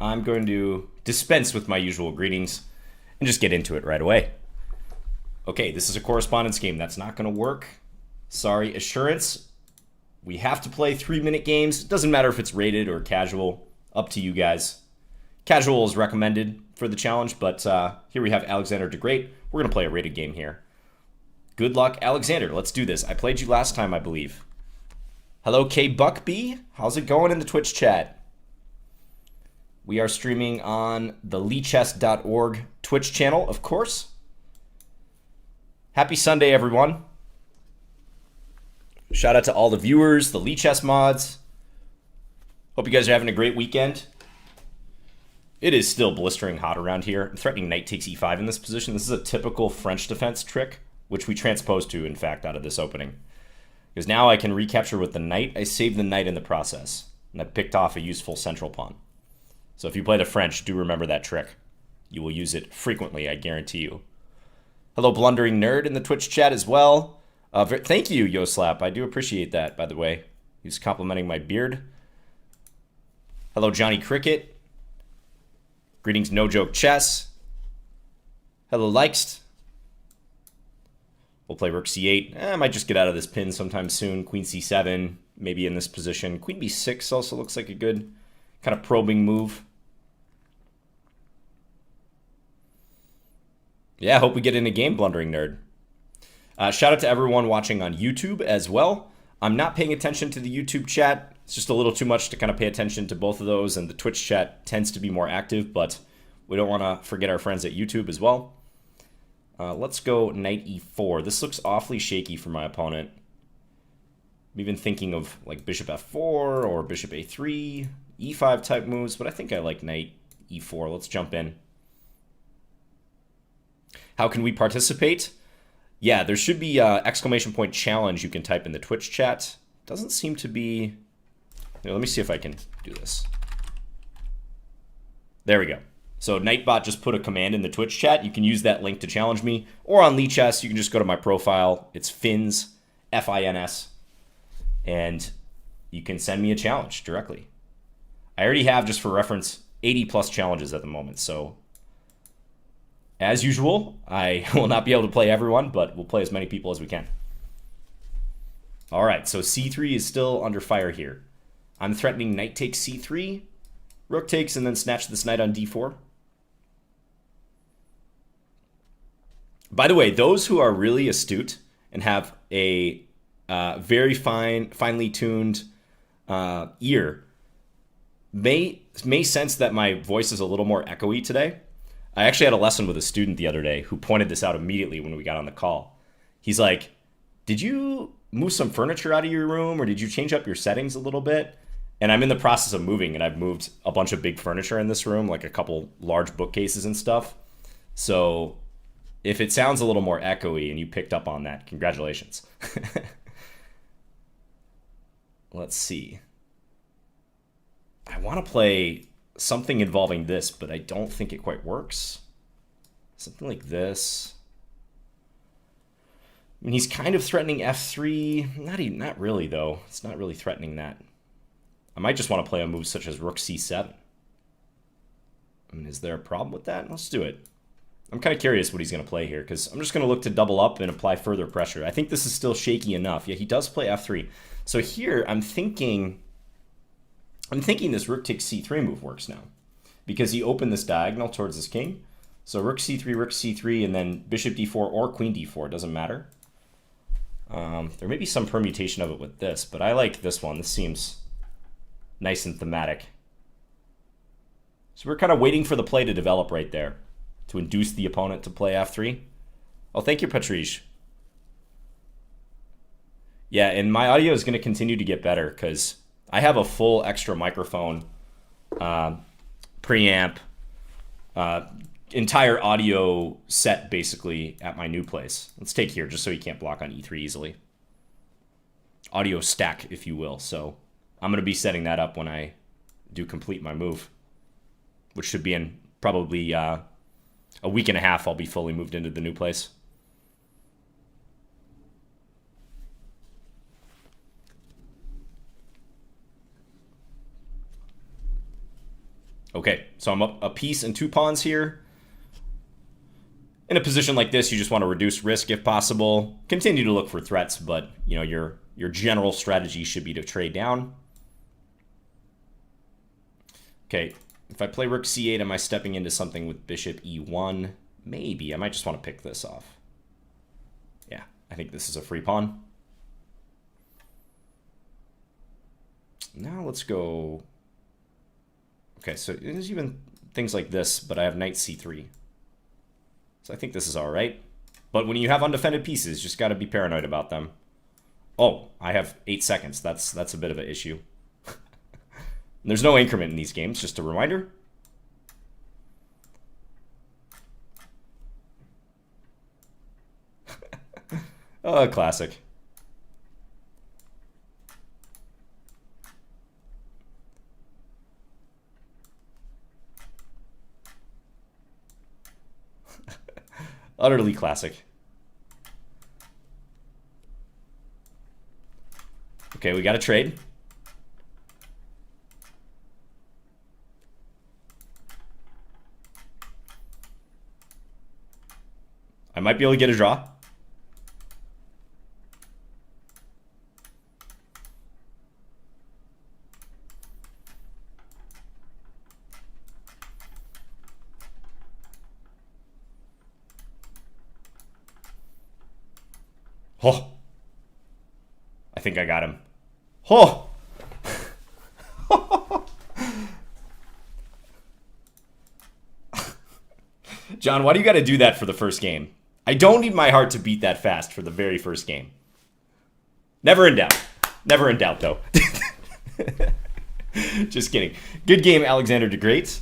I'm going to dispense with my usual greetings and just get into it right away. Okay, this is a correspondence game. That's not going to work. Sorry, assurance. We have to play 3-minute games. It doesn't matter if it's rated or casual. Up to you guys. Casual is recommended for the challenge, but here we have Alexander the Great. We're going to play a rated game here. Good luck, Alexander. Let's do this. I played you last time, I believe. Hello, K Buckby. How's it going in the Twitch chat? We are streaming on the lichess.org Twitch channel, of course. Happy Sunday, everyone. Shout out to all the viewers, the Lichess mods. Hope you guys are having a great weekend. It is still blistering hot around here. I'm threatening knight takes e5 in this position. This is a typical French defense trick, which we transposed to, in fact, out of this opening. Because now I can recapture with the knight. I saved the knight in the process, and I picked off a useful central pawn. So if you play the French, do remember that trick. You will use it frequently, I guarantee you. Hello, Blundering Nerd in the Twitch chat as well. Thank you, Yugoslav. I do appreciate that, by the way. He's complimenting my beard. Hello, Johnny Cricket. Greetings, No Joke Chess. Hello, Likest. We'll play Rook c8. I might just get out of this pin sometime soon. Queen c7, maybe in this position. Queen b6 also looks like a good kind of probing move. Yeah, I hope we get in a game, Blundering Nerd. Shout out to everyone watching on YouTube as well. I'm not paying attention to the YouTube chat. It's just a little too much to kind of pay attention to both of those, and the Twitch chat tends to be more active, but we don't want to forget our friends at YouTube as well. Let's go knight e4. This looks awfully shaky for my opponent. I'm even thinking of like bishop f4 or bishop a3, e5 type moves, but I think I like knight e4. Let's jump in. How can we participate? Yeah, there should be exclamation point challenge you can type in the Twitch chat. Doesn't seem to be... Let me see if I can do this. There we go. So Nightbot just put a command in the Twitch chat. You can use that link to challenge me. Or on Lichess, you can just go to my profile. It's Fins, F-I-N-S. And you can send me a challenge directly. I already have, just for reference, 80 plus challenges at the moment. So as usual, I will not be able to play everyone, but we'll play as many people as we can. All right, so c3 is still under fire here. I'm threatening knight takes c3, rook takes, and then snatch this knight on d4. By the way, those who are really astute and have a very finely tuned ear may sense that my voice is a little more echoey today. I actually had a lesson with a student the other day who pointed this out immediately when we got on the call. He's like, did you move some furniture out of your room, or did you change up your settings a little bit? And I'm in the process of moving, and I've moved a bunch of big furniture in this room, like a couple large bookcases and stuff. So if it sounds a little more echoey and you picked up on that, congratulations. Let's see. I want to play something involving this, but I don't think it quite works. Something like this. I mean, he's kind of threatening f3. Not really, though. It's not really threatening that. I might just want to play a move such as rook c7. I mean, is there a problem with that? Let's do it. I'm kind of curious what he's going to play here, because I'm just going to look to double up and apply further pressure. I think this is still shaky enough. Yeah, he does play f3. So here, I'm thinking this rook takes c3 move works now, because he opened this diagonal towards his king. So rook c3, and then bishop d4 or queen d4, doesn't matter. There may be some permutation of it with this, but I like this one. This seems nice and thematic. So we're kind of waiting for the play to develop right there to induce the opponent to play f3. Oh, thank you, Patrice. Yeah, and my audio is going to continue to get better because I have a full extra microphone, preamp, entire audio set basically at my new place. Let's take here just so you can't block on e3 easily. Audio stack, if you will. So I'm going to be setting that up when I do complete my move, which should be in probably a week and a half. I'll be fully moved into the new place. Okay, so I'm up a piece and 2 pawns here. In a position like this, you just want to reduce risk if possible. Continue to look for threats, but you know your general strategy should be to trade down. Okay, if I play rook c8, am I stepping into something with bishop e1? Maybe. I might just want to pick this off. Yeah, I think this is a free pawn. Now let's go... Okay, so there's even things like this, but I have knight c3. So I think this is all right. But when you have undefended pieces, just got to be paranoid about them. Oh, I have 8 seconds. That's a bit of an issue. There's no increment in these games, just a reminder. Oh, classic. Utterly classic. Okay, we got a trade. I might be able to get a draw. Oh, I think I got him. Oh, John, why do you got to do that for the first game? I don't need my heart to beat that fast for the very first game. Never in doubt. Never in doubt, though. Just kidding. Good game, Alexander the Great.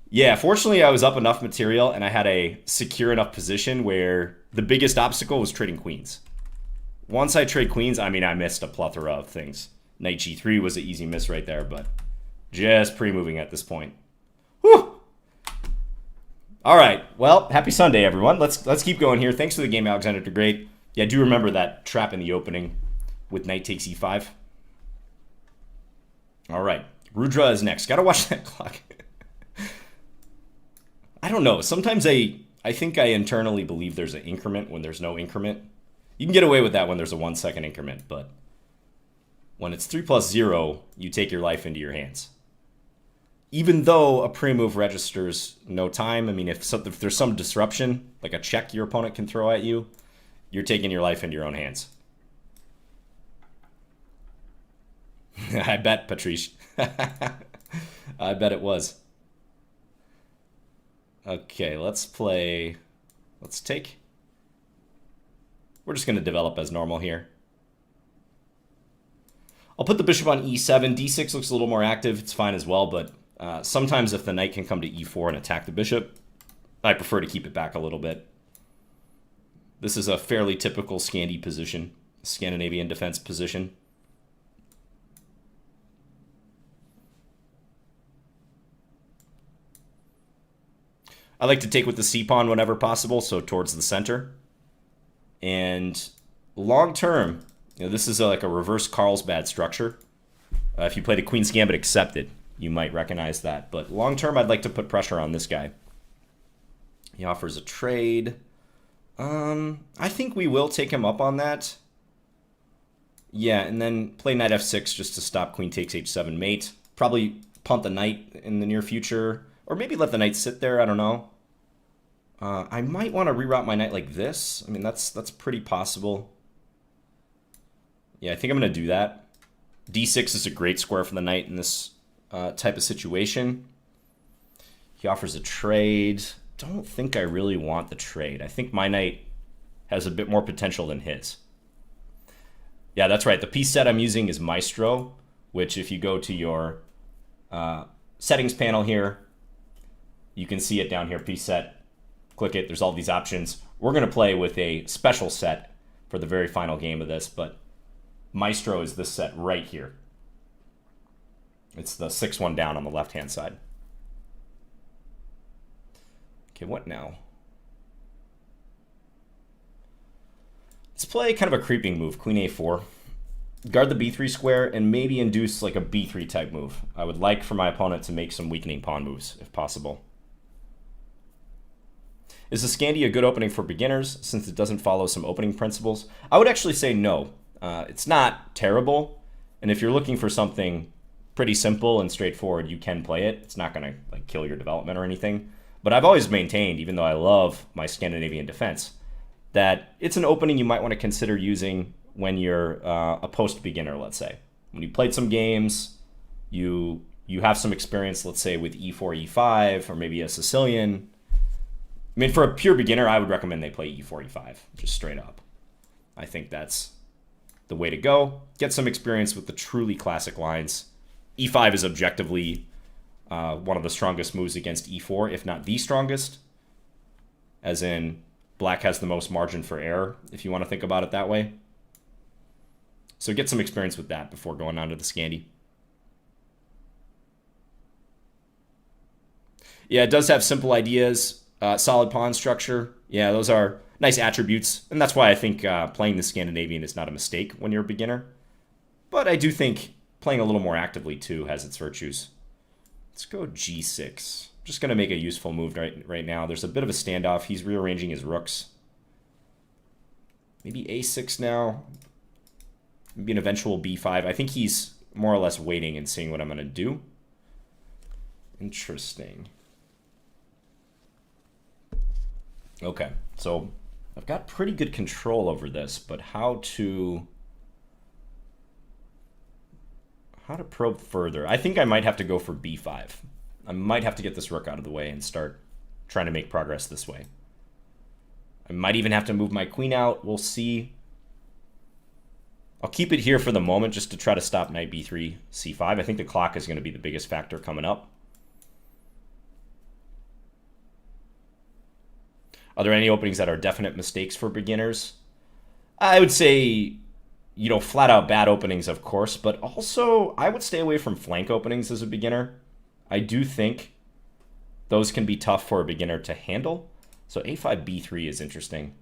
Yeah, fortunately, I was up enough material and I had a secure enough position where the biggest obstacle was trading queens. Once I trade queens, I mean, I missed a plethora of things. Knight g3 was an easy miss right there, but just pre-moving at this point. Whew! All right, well, happy Sunday, everyone. Let's keep going here. Thanks for the game, Alexander the Great. Yeah, do remember that trap in the opening with knight takes e5. All right, Rudra is next. Gotta watch that clock. I don't know. Sometimes I think I internally believe there's an increment when there's no increment. You can get away with that when there's a 1 second increment, but when it's 3+0, you take your life into your hands. Even though a pre-move registers no time, I mean, if there's some disruption, like a check your opponent can throw at you, you're taking your life into your own hands. I bet, Patrice. I bet it was. Okay, let's take. We're just going to develop as normal here. I'll put the bishop on e7. d6 looks a little more active. It's fine as well, but sometimes if the knight can come to e4 and attack the bishop, I prefer to keep it back a little bit. This is a fairly typical Scandi position, Scandinavian defense position. I like to take with the c-pawn whenever possible, so towards the center. And long term, you know, this is like a reverse Carlsbad structure. If you played a Queen's Gambit Accepted, you might recognize that. But long term, I'd like to put pressure on this guy. He offers a trade. I think we will take him up on that. Yeah, and then play knight f6 just to stop queen takes h7 mate. Probably punt the knight in the near future. Or maybe let the knight sit there, I don't know. I might want to reroute my knight like this. I mean, that's pretty possible. Yeah, I think I'm going to do that. d6 is a great square for the knight in this type of situation. He offers a trade. Don't think I really want the trade. I think my knight has a bit more potential than his. Yeah, that's right. The piece set I'm using is Maestro, which if you go to your settings panel here, you can see it down here, piece set. Click it. There's all these options. We're going to play with a special set for the very final game of this, but Maestro is this set right here. It's the 6-1 down on the left-hand side. Okay, what now? Let's play kind of a creeping move, Queen A4. Guard the b3 square and maybe induce like a b3 type move. I would like for my opponent to make some weakening pawn moves if possible. Is the Scandi a good opening for beginners since it doesn't follow some opening principles? I would actually say no. It's not terrible, and if you're looking for something pretty simple and straightforward, you can play it. It's not going to like kill your development or anything. But I've always maintained, even though I love my Scandinavian defense, that it's an opening you might want to consider using when you're a post-beginner, let's say. When you played some games, you have some experience, let's say, with e4, e5, or maybe a Sicilian. I mean, for a pure beginner, I would recommend they play e4, e5, just straight up. I think that's the way to go. Get some experience with the truly classic lines. e5 is objectively one of the strongest moves against e4, if not the strongest. As in, black has the most margin for error, if you want to think about it that way. So get some experience with that before going on to the Scandi. Yeah, it does have simple ideas. Solid pawn structure. Yeah, those are nice attributes. And that's why I think playing the Scandinavian is not a mistake when you're a beginner. But I do think playing a little more actively, too, has its virtues. Let's go g6. Just going to make a useful move right now. There's a bit of a standoff. He's rearranging his rooks. Maybe a6 now. Maybe an eventual b5. I think he's more or less waiting and seeing what I'm going to do. Interesting. Okay, so I've got pretty good control over this, but how to probe further? I think I might have to go for b5. I might have to get this rook out of the way and start trying to make progress this way. I might even have to move my queen out. We'll see. I'll keep it here for the moment just to try to stop knight b3, c5. I think the clock is going to be the biggest factor coming up. Are there any openings that are definite mistakes for beginners? I would say, you know, flat out bad openings, of course, but also I would stay away from flank openings as a beginner. I do think those can be tough for a beginner to handle. So a5, b3 is interesting.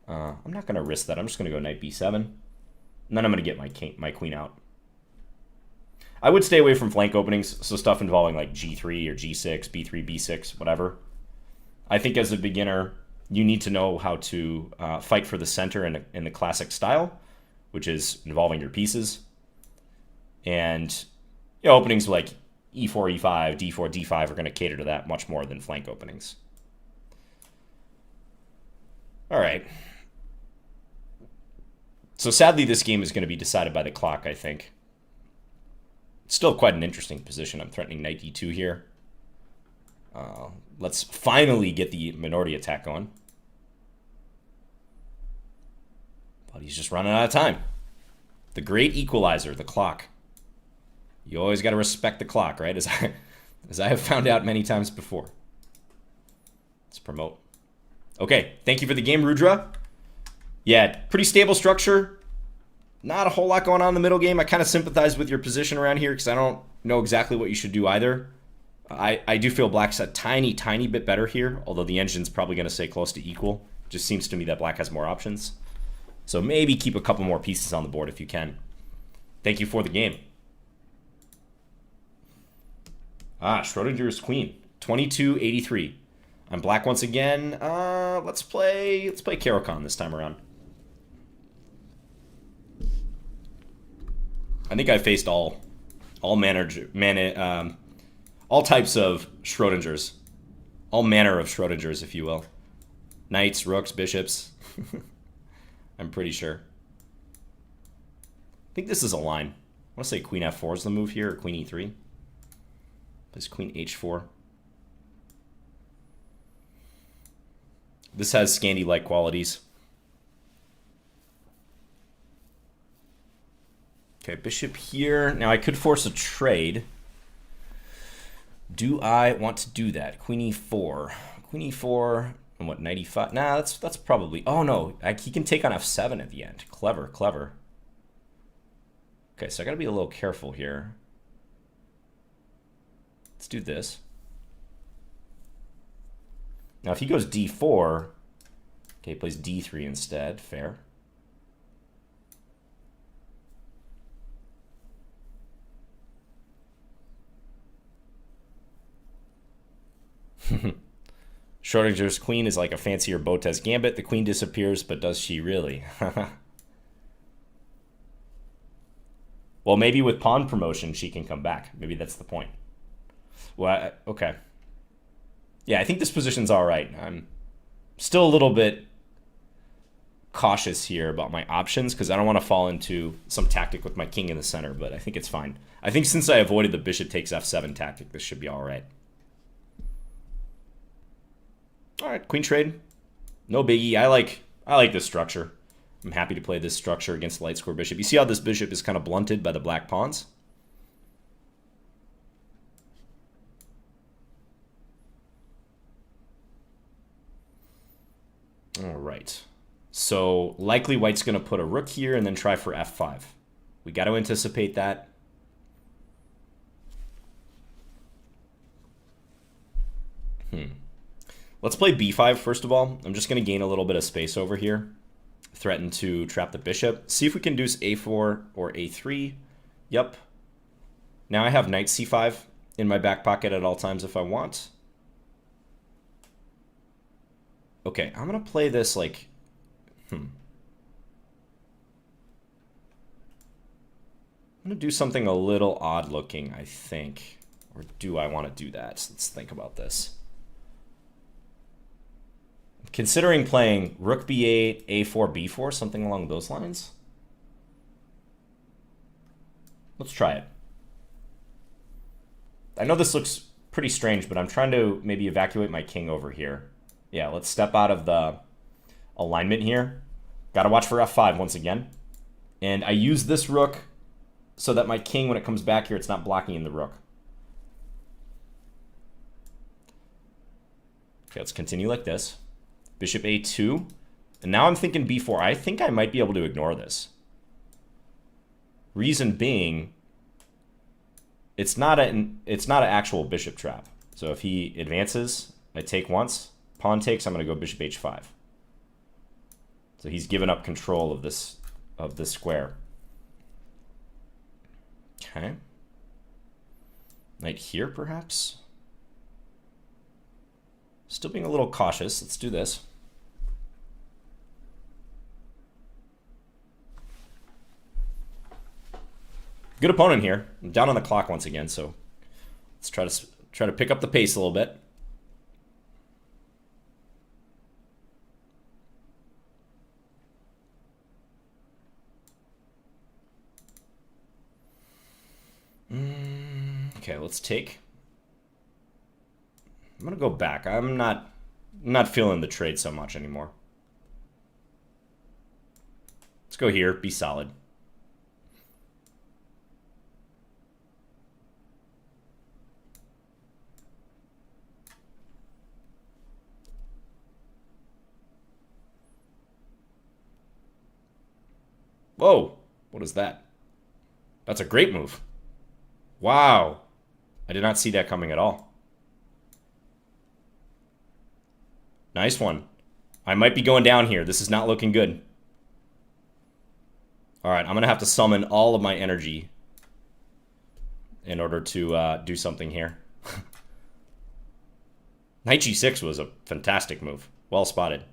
I'm not going to risk that. I'm just going to go knight b7. And then I'm going to get my queen out. I would stay away from flank openings, so stuff involving like g3 or g6, b3, b6, whatever. I think as a beginner, you need to know how to fight for the center in the classic style, which is involving your pieces. And you know, openings like e4, e5, d4, d5 are going to cater to that much more than flank openings. All right. So sadly, this game is going to be decided by the clock, I think. It's still quite an interesting position. I'm threatening knight d2 here. Let's finally get the minority attack going. But he's just running out of time. The great equalizer, the clock. You always got to respect the clock, right? As I have found out many times before. Let's promote. Okay, thank you for the game, Rudra. Yeah, pretty stable structure. Not a whole lot going on in the middle game. I kind of sympathize with your position around here because I don't know exactly what you should do either. I do feel black's a tiny bit better here, although the engine's probably going to stay close to equal. Just seems to me that black has more options. So maybe keep a couple more pieces on the board if you can. Thank you for the game. Schrodinger's queen. 2283. I'm black once again. Let's play Caro-Kann this time around. I think I faced all types of Schrodingers. All manner of Schrodingers, if you will. Knights, rooks, bishops. I'm pretty sure. I think this is a line. I want to say queen f4 is the move here, or queen e3. This queen h4. This has Scandi-like qualities. Okay, bishop here. Now I could force a trade. Do I want to do that? Queen e4. Queen e4. And what, knight e5? Nah, that's probably... Oh, no. He can take on f7 at the end. Clever, clever. Okay, so I got to be a little careful here. Let's do this. Now, if he goes d4... Okay, he plays d3 instead. Fair. Schrodinger's queen is like a fancier Botez gambit. The queen disappears, but does she really? Well, maybe with pawn promotion, she can come back. Maybe that's the point. Well, okay. Yeah, I think this position's all right. I'm still a little bit cautious here about my options because I don't want to fall into some tactic with my king in the center, but I think it's fine. I think since I avoided the bishop takes f7 tactic, this should be all right. All right, queen trade. No biggie. I like this structure. I'm happy to play this structure against the light square bishop. You see how this bishop is kind of blunted by the black pawns? All right. So likely white's going to put a rook here and then try for f5. We got to anticipate that. Let's play b5 first of all. I'm just going to gain a little bit of space over here. Threaten to trap the bishop. See if we can deuce a4 or a3. Yep. Now I have knight c5 in my back pocket at all times if I want. Okay, I'm going to play this like... I'm going to do something a little odd looking, I think. Or do I want to do that? Let's think about this. Considering playing rook b8, a4, b4, something along those lines. Let's try it. I know this looks pretty strange, but I'm trying to maybe evacuate my king over here. Yeah, let's step out of the alignment here. Got to watch for f5 once again. And I use this rook so that my king, when it comes back here, it's not blocking in the rook. Okay, let's continue like this. Bishop a2. And now I'm thinking b4. I think I might be able to ignore this. Reason being, it's not an actual bishop trap. So if he advances, I take once. Pawn takes, I'm going to go bishop h5. So he's given up control of this square. Okay. Knight here, perhaps? Still being a little cautious. Let's do this. Good opponent here. I'm down on the clock once again, so let's try to pick up the pace a little bit. Okay, let's take. I'm gonna go back. I'm not feeling the trade so much anymore. Let's go here. Be solid. Whoa! What is that? That's a great move. Wow. I did not see that coming at all. Nice one. I might be going down here. This is not looking good. All right, I'm going to have to summon all of my energy in order to do something here. Knight g6 was a fantastic move. Well spotted.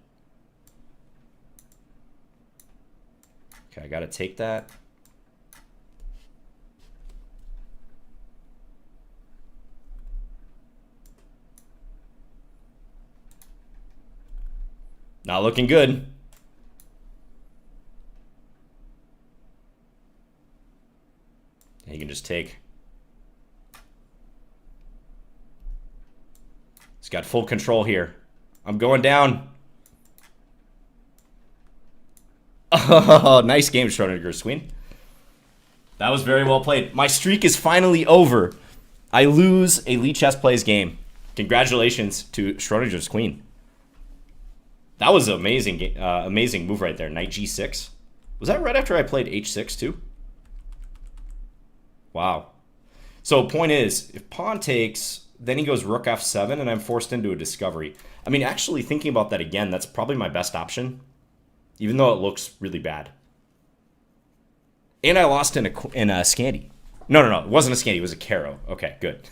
Okay, I got to take that. Not looking good. He can just take. He's got full control here. I'm going down. Oh, nice game, Schrodinger's queen. That was very well played. My streak is finally over. I lose a Lichess Plays game. Congratulations to Schrodinger's queen. That was an amazing, amazing move right there. Knight g6. Was that right after I played h6 too? Wow. So point is, if pawn takes, then he goes rook f7, and I'm forced into a discovery. I mean, actually thinking about that again, that's probably my best option, even though it looks really bad. And I lost in a Scandi. No, it wasn't a Scandi. It was a Caro. Okay, good.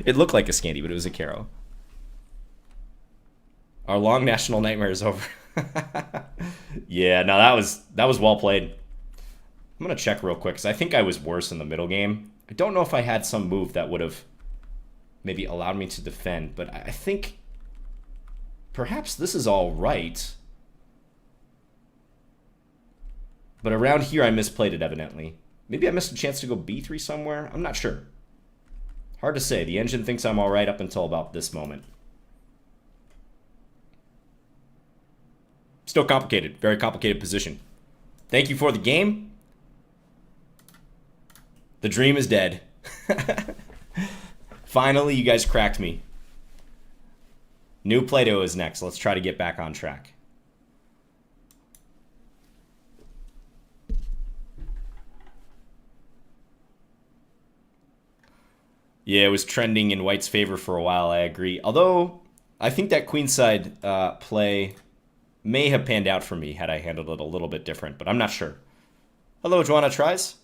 It looked like a Scandi, but it was a Caro. Our long national nightmare is over. Yeah, no, that was well played. I'm going to check real quick, because I think I was worse in the middle game. I don't know if I had some move that would have maybe allowed me to defend, but I think perhaps this is all right. But around here, I misplayed it, evidently. Maybe I missed a chance to go b3 somewhere. I'm not sure. Hard to say. The engine thinks I'm all right up until about this moment. Still complicated. Very complicated position. Thank you for the game. The dream is dead. Finally, you guys cracked me. New Play-Doh is next. Let's try to get back on track. Yeah, it was trending in White's favor for a while, I agree. Although, I think that queenside play may have panned out for me had I handled it a little bit different, but I'm not sure. Hello, Joanna Tries.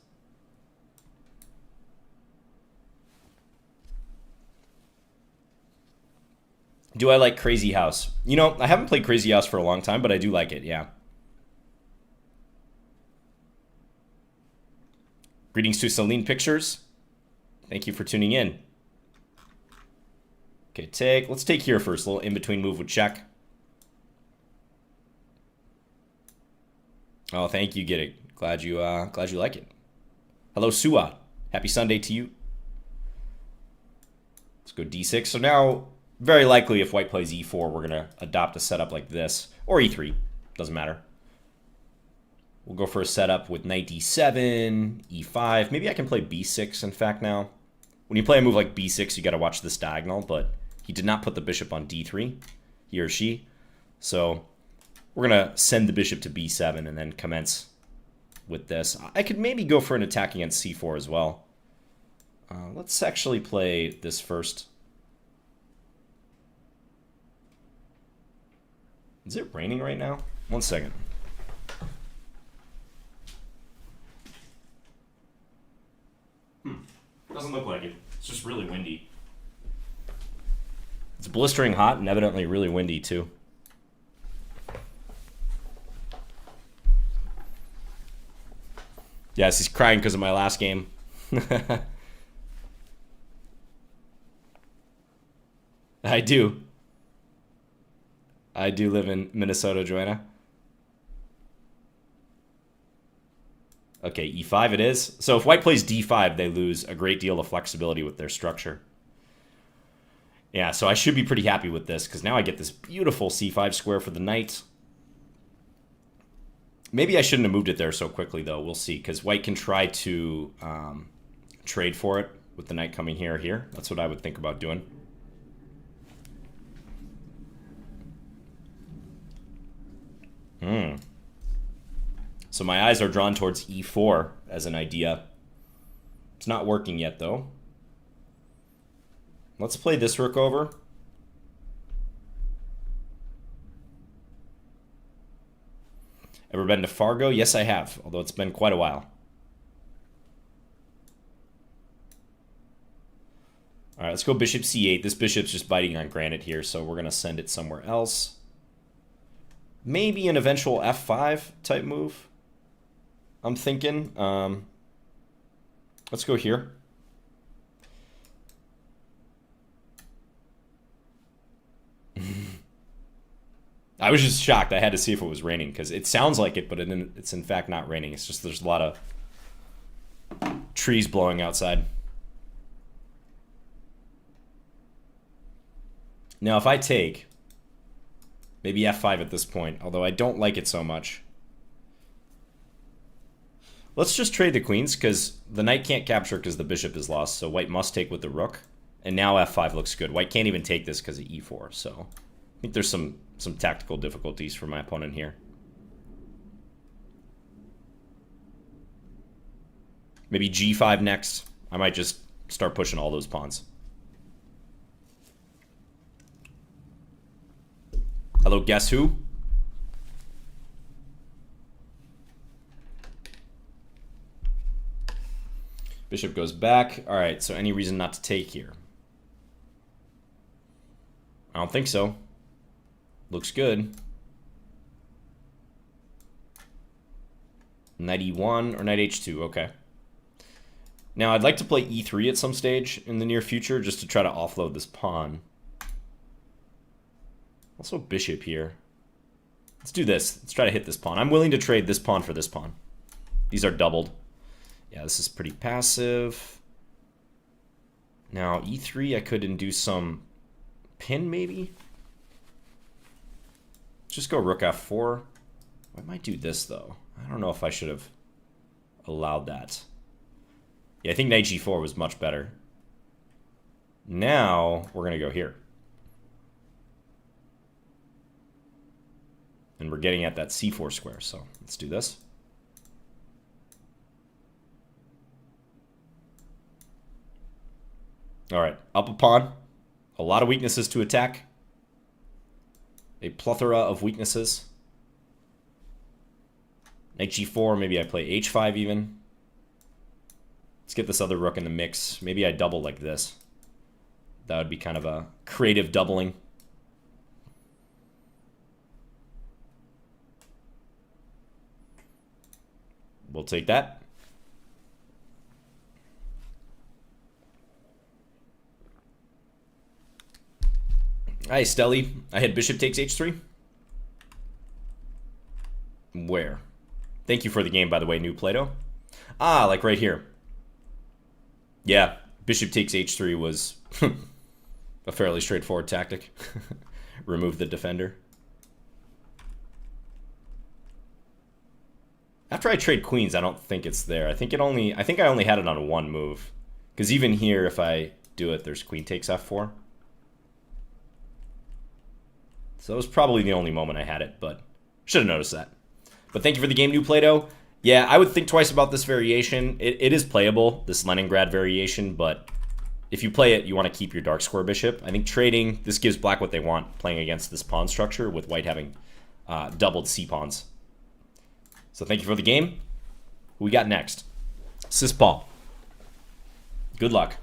Do I like Crazy House? You know, I haven't played Crazy House for a long time, but I do like it, yeah. Greetings to Celine Pictures. Thank you for tuning in. Okay, take. Let's take here first. A little in-between move with check. Oh, thank you, Get It. Glad you like it. Hello, Suat. Happy Sunday to you. Let's go d6. So now, very likely, if White plays e4, we're gonna adopt a setup like this, or e3. Doesn't matter. We'll go for a setup with knight d7, e5. Maybe I can play b6, in fact, now. When you play a move like b6, you got to watch this diagonal, but he did not put the bishop on d3, he or she. So we're going to send the bishop to b7 and then commence with this. I could maybe go for an attack against c4 as well. Let's actually play this first. Is it raining right now? 1 second. Doesn't look like it. It's just really windy. It's blistering hot and evidently really windy too. Yes, he's crying because of my last game. I do. I do live in Minnesota, Joanna. Okay, e5 it is. So if White plays d5, they lose a great deal of flexibility with their structure. Yeah, so I should be pretty happy with this, because now I get this beautiful c5 square for the knight. Maybe I shouldn't have moved it there so quickly, though. We'll see, because White can try to trade for it with the knight coming here or here. That's what I would think about doing. So my eyes are drawn towards e4 as an idea. It's not working yet, though. Let's play this rook over. Ever been to Fargo? Yes, I have, although it's been quite a while. All right, let's go bishop c8. This bishop's just biting on granite here, so we're going to send it somewhere else. Maybe an eventual f5 type move. I'm thinking. Let's go here. I was just shocked. I had to see if it was raining, because it sounds like it, but it's in fact not raining. It's just there's a lot of trees blowing outside. Now, if I take maybe f5 at this point, although I don't like it so much. Let's just trade the queens, because the knight can't capture because the bishop is lost, so White must take with the rook. And now f5 looks good. White can't even take this because of e4, so I think there's some tactical difficulties for my opponent here. Maybe g5 next. I might just start pushing all those pawns. Hello, guess who? Bishop goes back. All right, so any reason not to take here? I don't think so. Looks good. Knight e1 or knight h2, okay. Now, I'd like to play e3 at some stage in the near future just to try to offload this pawn. Also bishop here. Let's do this. Let's try to hit this pawn. I'm willing to trade this pawn for this pawn. These are doubled. Yeah, this is pretty passive. Now, e3, I could induce some pin, maybe? Just go rook f4. I might do this, though. I don't know if I should have allowed that. Yeah, I think knight g4 was much better. Now, we're going to go here. And we're getting at that c4 square, so let's do this. All right, up a pawn. A lot of weaknesses to attack. A plethora of weaknesses. Knight g4, maybe I play h5 even. Let's get this other rook in the mix. Maybe I double like this. That would be kind of a creative doubling. We'll take that. Hi, Stelly. I had bishop takes h3. Where? Thank you for the game, by the way, New Plato. Ah, like right here. Yeah, bishop takes h3 was a fairly straightforward tactic. Remove the defender. After I trade queens, I don't think it's there. I think I only had it on one move. Because even here, if I do it, there's queen takes f4. So that was probably the only moment I had it, but should have noticed that. But thank you for the game, New Plato. Yeah, I would think twice about this variation. It is playable, this Leningrad variation, but if you play it, you want to keep your dark square bishop. I think trading, this gives black what they want, playing against this pawn structure, with white having doubled c-pawns. So thank you for the game. Who we got next? Sis Paul. Good luck.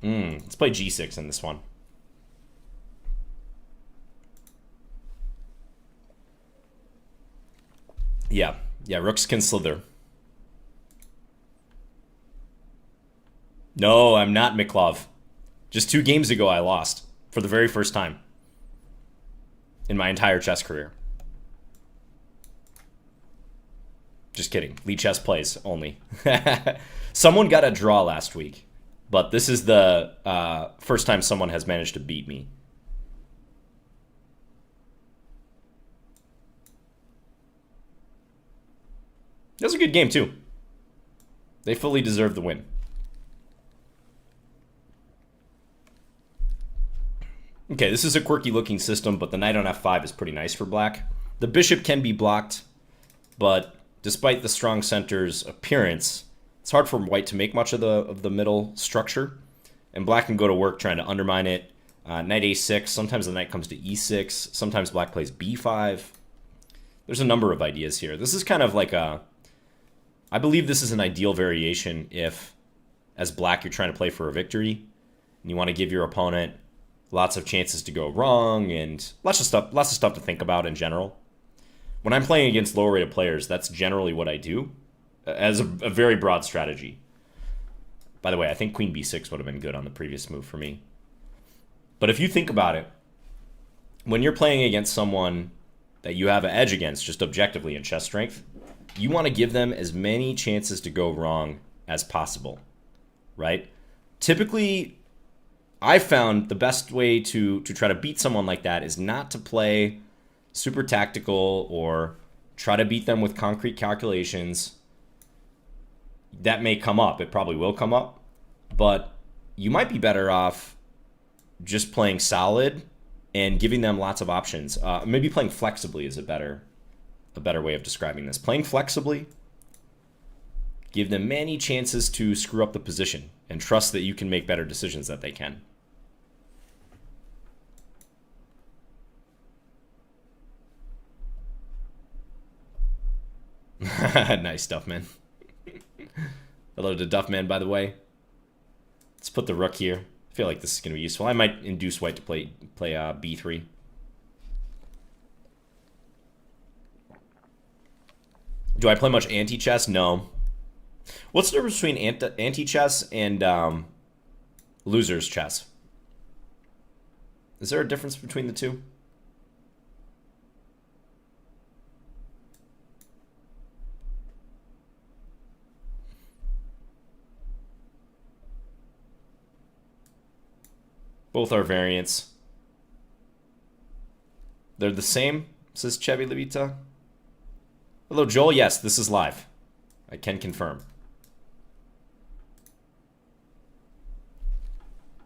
Let's play g6 in this one. Yeah, rooks can slither. No, I'm not Miklov. Just 2 games ago I lost. For the very first time. In my entire chess career. Just kidding. Lichess plays only. Someone got a draw last week. But this is the first time someone has managed to beat me. That was a good game, too. They fully deserve the win. Okay, this is a quirky-looking system, but the knight on f5 is pretty nice for black. The bishop can be blocked, but despite the strong center's appearance, it's hard for white to make much of the middle structure, and black can go to work trying to undermine it. Knight a6, sometimes the knight comes to e6, sometimes black plays b5. There's a number of ideas here. This is kind of like a... I believe this is an ideal variation if, as black, you're trying to play for a victory, and you want to give your opponent lots of chances to go wrong, and lots of stuff to think about in general. When I'm playing against lower-rated players, that's generally what I do, as a very broad strategy. By the way, I think queen b6 would have been good on the previous move for me. But if you think about it, when you're playing against someone that you have an edge against, just objectively in chess strength, you want to give them as many chances to go wrong as possible, right? Typically, I found the best way to try to beat someone like that is not to play super tactical or try to beat them with concrete calculations. That may come up. It probably will come up. But you might be better off just playing solid and giving them lots of options. Maybe playing flexibly is a better way of describing this. Playing flexibly, give them many chances to screw up the position and trust that you can make better decisions that they can. Nice stuff, man. Hello to Duffman, by the way. Let's put the rook here. I feel like this is going to be useful. I might induce white to play b3. Do I play much anti-chess? No. What's the difference between anti-chess and loser's chess? Is there a difference between the two? Both are variants. They're the same, says Chevy Levita. Hello, Joel. Yes, this is live. I can confirm.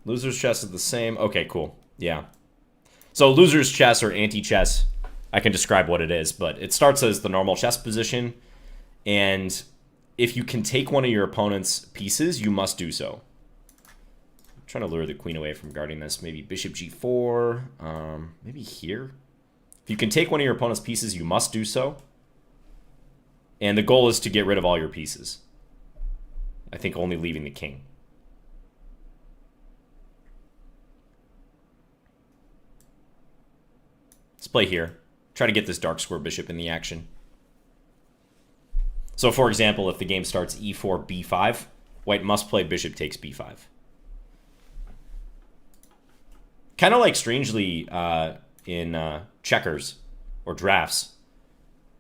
Loser's chess is the same. Okay, cool. Yeah. So loser's chess or anti-chess, I can describe what it is, but it starts as the normal chess position, and if you can take one of your opponent's pieces, you must do so. I'm trying to lure the queen away from guarding this. Maybe bishop g4. Maybe here. If you can take one of your opponent's pieces, you must do so. And the goal is to get rid of all your pieces. I think only leaving the king. Let's play here. Try to get this dark square bishop in the action. So for example, if the game starts e4, b5, white must play bishop takes b5. Kind of like strangely in checkers or drafts,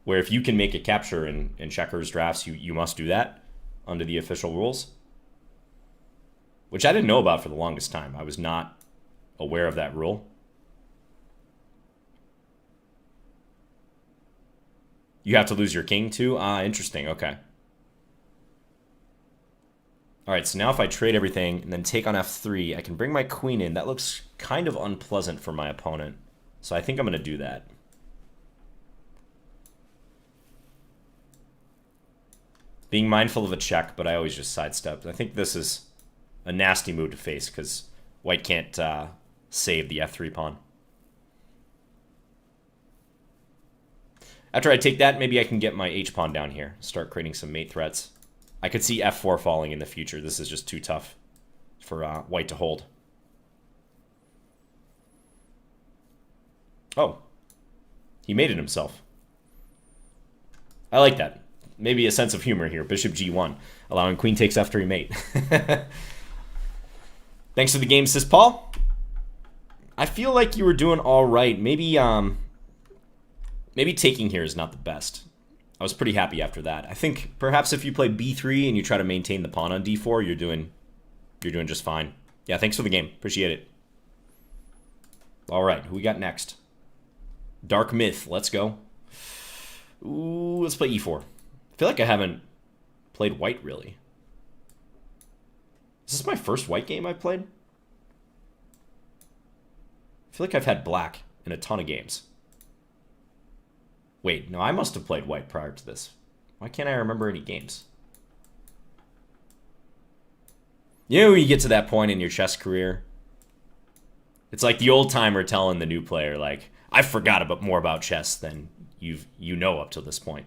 where if you can make a capture in checkers drafts, you must do that under the official rules. Which I didn't know about for the longest time. I was not aware of that rule. You have to lose your king too? Ah, interesting. Okay. All right, so now if I trade everything and then take on f3, I can bring my queen in. That looks kind of unpleasant for my opponent. So I think I'm going to do that. Being mindful of a check, but I always just sidestep. I think this is a nasty move to face because white can't save the f3 pawn. After I take that, maybe I can get my h-pawn down here. Start creating some mate threats. I could see f4 falling in the future. This is just too tough for white to hold. Oh. He made it himself. I like that. Maybe a sense of humor here. Bishop g1, allowing queen takes f3 mate. Thanks for the game, says Paul. I feel like you were doing all right. Maybe taking here is not the best. I was pretty happy after that. I think perhaps if you play b3 and you try to maintain the pawn on d4, you're doing just fine. Yeah, thanks for the game. Appreciate it. All right, who we got next? Dark Myth. Let's go. Ooh, let's play e4. I feel like I haven't played white, really. Is this my first white game I've played? I feel like I've had black in a ton of games. Wait, no, I must have played white prior to this. Why can't I remember any games? You know when you get to that point in your chess career? It's like the old timer telling the new player, like, I forgot more about chess than you know up to this point.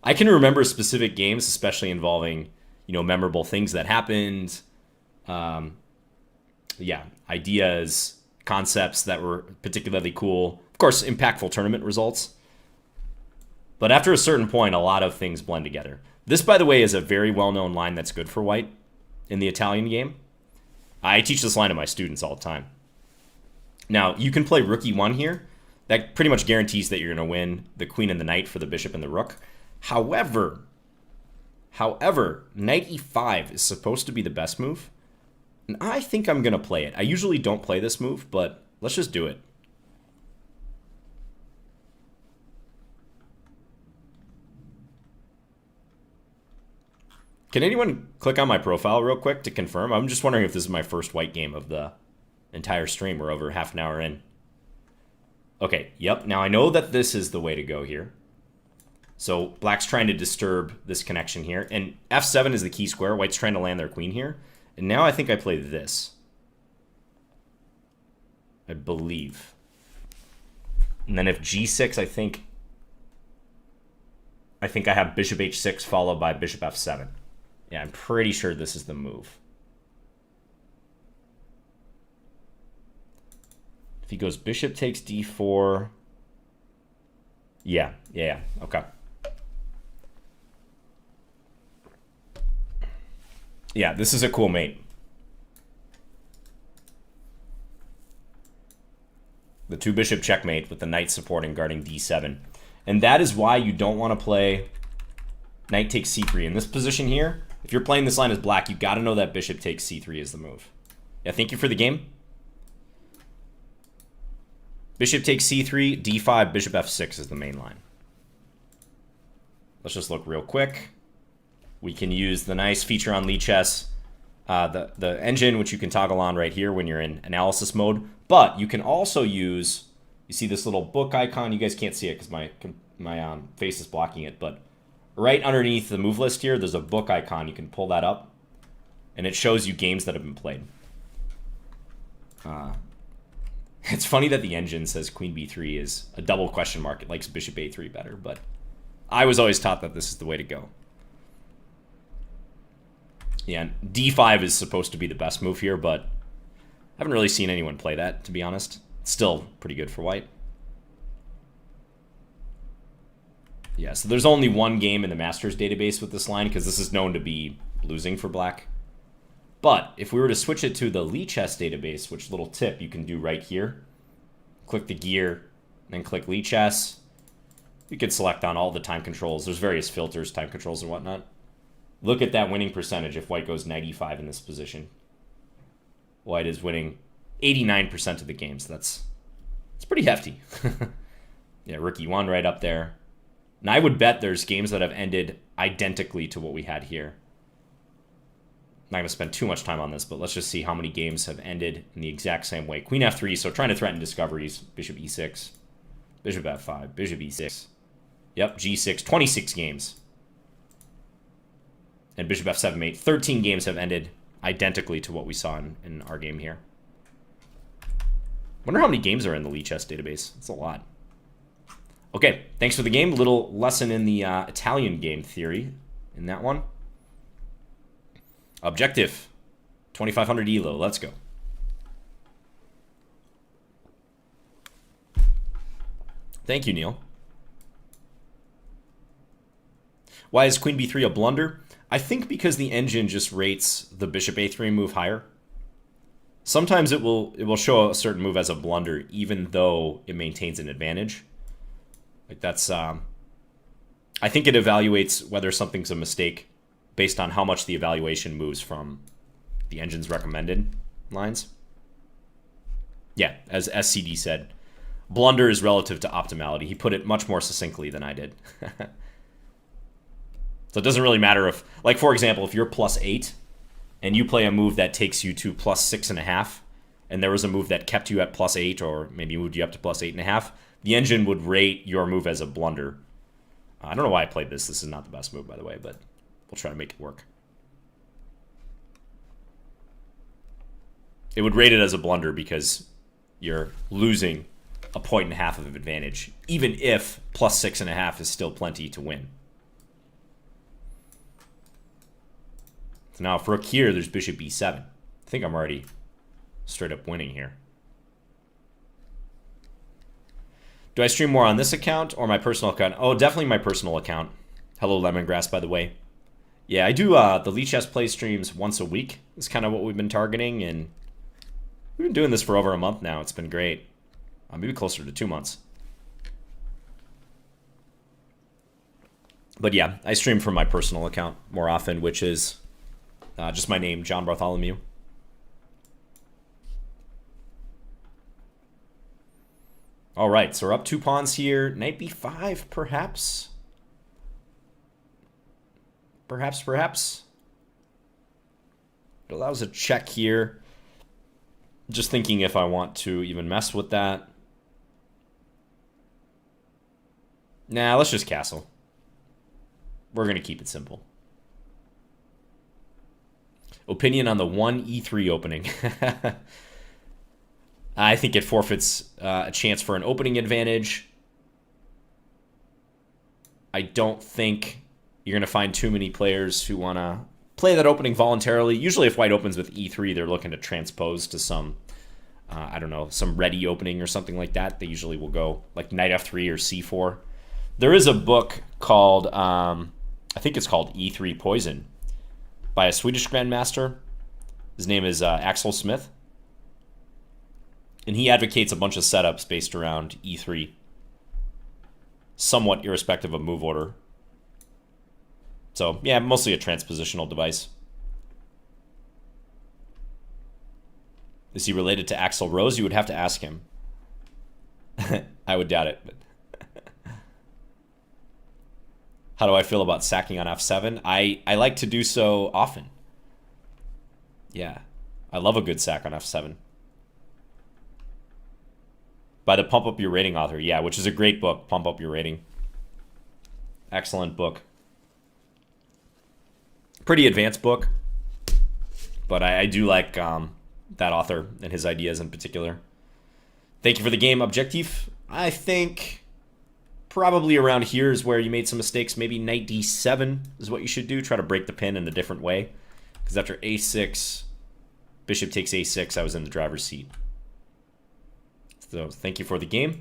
I can remember specific games, especially involving, memorable things that happened. Yeah, ideas, concepts that were particularly cool. Of course, impactful tournament results. But after a certain point, a lot of things blend together. This, by the way, is a very well-known line that's good for white in the Italian game. I teach this line to my students all the time. Now, you can play rook e1 here. That pretty much guarantees that you're going to win the queen and the knight for the bishop and the rook. However, knight e5 is supposed to be the best move. And I think I'm going to play it. I usually don't play this move, but let's just do it. Can anyone click on my profile real quick to confirm? I'm just wondering if this is my first white game of the entire stream. We're over half an hour in. Okay, yep. Now I know that this is the way to go here. So black's trying to disturb this connection here. And f7 is the key square. White's trying to land their queen here. And now I think I play this. I believe. And then if g6, I think I have bishop h6 followed by bishop f7. Yeah, I'm pretty sure this is the move. If he goes bishop takes d4... Yeah, okay. Yeah, this is a cool mate. The 2-bishop checkmate with the knight supporting, guarding d7. And that is why you don't want to play knight takes c3. In this position here, if you're playing this line as black, you got to know that bishop takes c3 is the move. Yeah, thank you for the game. Bishop takes c3, d5, bishop f6 is the main line. Let's just look real quick. We can use the nice feature on Lichess, the engine, which you can toggle on right here when you're in analysis mode. But you can also use, you see this little book icon. You guys can't see it because my face is blocking it. But right underneath the move list here, there's a book icon. You can pull that up, and it shows you games that have been played. It's funny that the engine says queen b3 is a double question mark. It likes bishop a3 better, but I was always taught that this is the way to go. Yeah, d5 is supposed to be the best move here, but I haven't really seen anyone play that, to be honest. It's still pretty good for white. Yeah, so there's only one game in the Masters database with this line, because this is known to be losing for black. But if we were to switch it to the Lichess database, which little tip you can do right here, click the gear, then click Lichess. You can select on all the time controls. There's various filters, time controls, and whatnot. Look at that winning percentage if white goes 95 in this position. White is winning 89% of the games. That's pretty hefty. Yeah, rook e1 right up there. And I would bet there's games that have ended identically to what we had here. I'm not going to spend too much time on this, but let's just see how many games have ended in the exact same way. Queen f3, so trying to threaten discoveries. Bishop e6. Bishop f5. Bishop e6. Yep, g6. 26 games. And bishop f7 mate. 13 games have ended identically to what we saw in our game here. Wonder how many games are in the Lichess database. It's a lot. Okay, thanks for the game. Little lesson in the Italian game theory in that one. Objective, 2500 ELO. Let's go. Thank you, Neil. Why is queen b3 a blunder? I think because the engine just rates the bishop a3 move higher. Sometimes it will show a certain move as a blunder, even though it maintains an advantage. Like that's, I think it evaluates whether something's a mistake based on how much the evaluation moves from the engine's recommended lines. Yeah, as SCD said, blunder is relative to optimality. He put it much more succinctly than I did. So it doesn't really matter if, like for example, if you're +8 and you play a move that takes you to +6.5, and there was a move that kept you at +8 or maybe moved you up to +8.5, the engine would rate your move as a blunder. I don't know why I played this. This is not the best move, by the way, but we'll try to make it work. It would rate it as a blunder because you're losing a 1.5 of advantage, even if +6.5 is still plenty to win. So now if rook here, there's bishop b7. I think I'm already straight up winning here. Do I stream more on this account or my personal account? Oh, definitely my personal account. Hello, Lemongrass, by the way. Yeah, I do the Lichess play streams once a week. It's kind of what we've been targeting, and we've been doing this for over a month now. It's been great. Maybe closer to 2 months. But yeah, I stream from my personal account more often, which is just my name, John Bartholomew. All right, so we're up 2 pawns here. Knight b5, perhaps. Perhaps. It allows a check here. Just thinking if I want to even mess with that. Nah, let's just castle. We're going to keep it simple. Opinion on the 1e3 opening. I think it forfeits a chance for an opening advantage. I don't think you're going to find too many players who want to play that opening voluntarily. Usually if white opens with e3, they're looking to transpose to some, I don't know, some ready opening or something like that. They usually will go like knight f3 or c4. There is a book called, I think it's called E3 Poison by a Swedish grandmaster. His name is Axel Smith. And he advocates a bunch of setups based around e3, somewhat irrespective of move order. So, yeah, mostly a transpositional device. Is he related to Axl Rose? You would have to ask him. I would doubt it. But how do I feel about sacking on f7? I like to do so often. Yeah, I love a good sack on f7. By the Pump Up Your Rating author. Yeah, which is a great book, Pump Up Your Rating. Excellent book. Pretty advanced book. But I do like that author and his ideas in particular. Thank you for the game, Objectif. I think probably around here is where you made some mistakes. Maybe knight d7 is what you should do. Try to break the pin in a different way. Because after a6, bishop takes a6, I was in the driver's seat. So thank you for the game.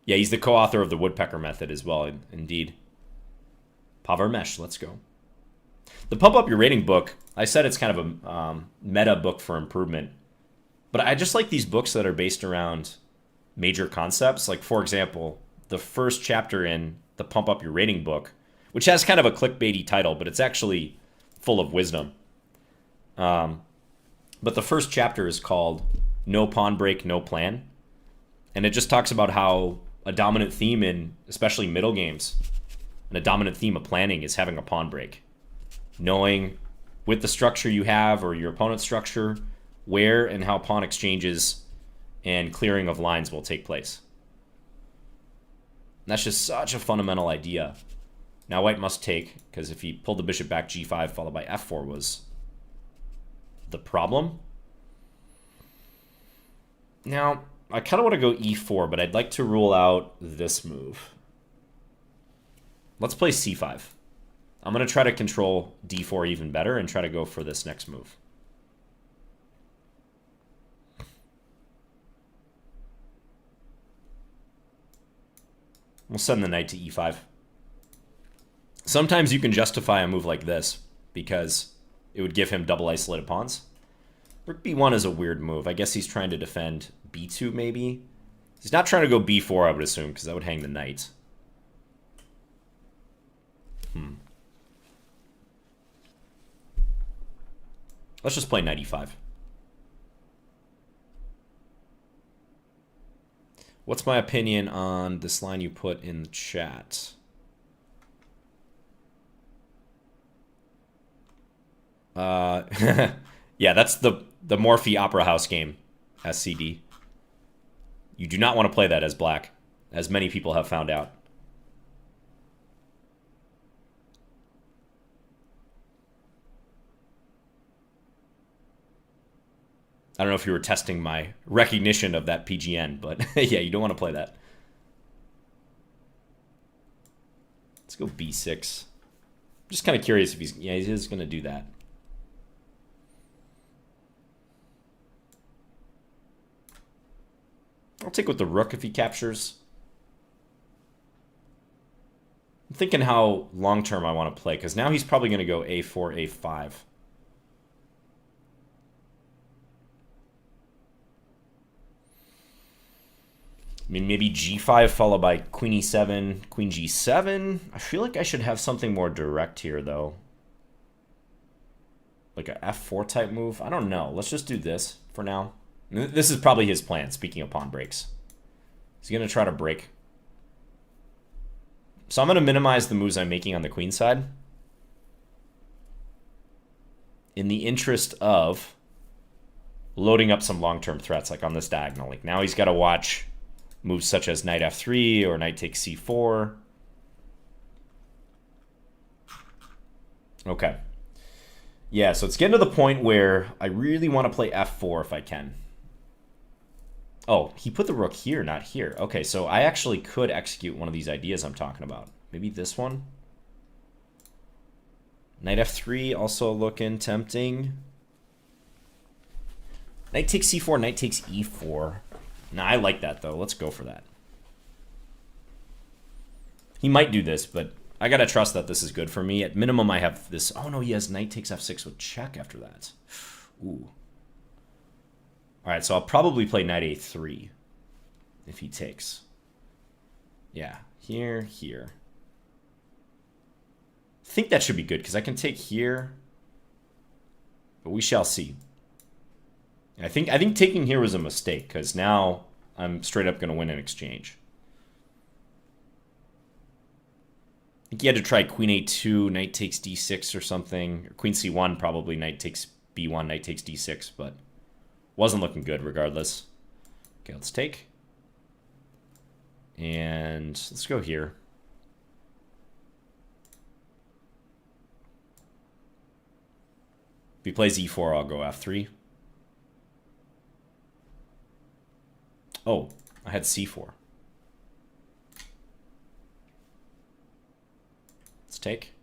Yeah, he's the co-author of the Woodpecker Method as well, indeed. Pavarmesh, let's go. The Pump Up Your Rating book, I said it's kind of a meta book for improvement. But I just like these books that are based around major concepts. Like, for example, the first chapter in the Pump Up Your Rating book, which has kind of a clickbaity title, but it's actually full of wisdom. But the first chapter is called No Pawn Break, No Plan. And it just talks about how a dominant theme in especially middle games, and a dominant theme of planning is having a pawn break. Knowing with the structure you have or your opponent's structure, where and how pawn exchanges and clearing of lines will take place. And that's just such a fundamental idea. Now white must take, because if he pulled the bishop back, g5 followed by f4 was the problem. Now, I kind of want to go e4, but I'd like to rule out this move. Let's play c5. I'm going to try to control d4 even better and try to go for this next move. We'll send the knight to e5. Sometimes you can justify a move like this because it would give him double isolated pawns. Rook b1 is a weird move. I guess he's trying to defend b2 maybe. He's not trying to go b4, I would assume, because that would hang the knight. Let's just play knight e5. What's my opinion on this line you put in the chat? Yeah, that's the Morphe Opera House game, SCD. You do not want to play that as black, as many people have found out. I don't know if you were testing my recognition of that PGN, but yeah, you don't want to play that. Let's go b6. I'm just kind of curious if he's... Yeah, he is going to do that. I'll take with the rook if he captures. I'm thinking how long-term I want to play, because now he's probably going to go a4, a5. I mean, maybe g5 followed by queen e7, queen g7. I feel like I should have something more direct here, though. Like a f4 type move. I don't know. Let's just do this for now. This is probably his plan, speaking of pawn breaks. He's going to try to break. So I'm going to minimize the moves I'm making on the queen side, in the interest of loading up some long-term threats, like on this diagonal. Like now he's got to watch moves such as knight f3 or knight takes c4. Okay. Yeah, so it's getting to the point where I really want to play f4 if I can. Oh, he put the rook here, not here. Okay, so I actually could execute one of these ideas I'm talking about. Maybe this one? Knight f3 also looking tempting. Knight takes c4, knight takes e4. Nah, I like that, though. Let's go for that. He might do this, but I gotta trust that this is good for me. At minimum, I have this... Oh, no, he has knight takes f6 with check after that. Ooh. Alright, so I'll probably play knight a3 if he takes. Yeah, here, here. I think that should be good, because I can take here. But we shall see. I think taking here was a mistake, because now I'm straight up going to win an exchange. I think he had to try queen a2, knight takes d6 or something. Or queen c1, probably knight takes b1, knight takes d6, but wasn't looking good regardless. Okay, let's take. And let's go here. If he plays e4, I'll go f3. Oh, I had c4. Let's take.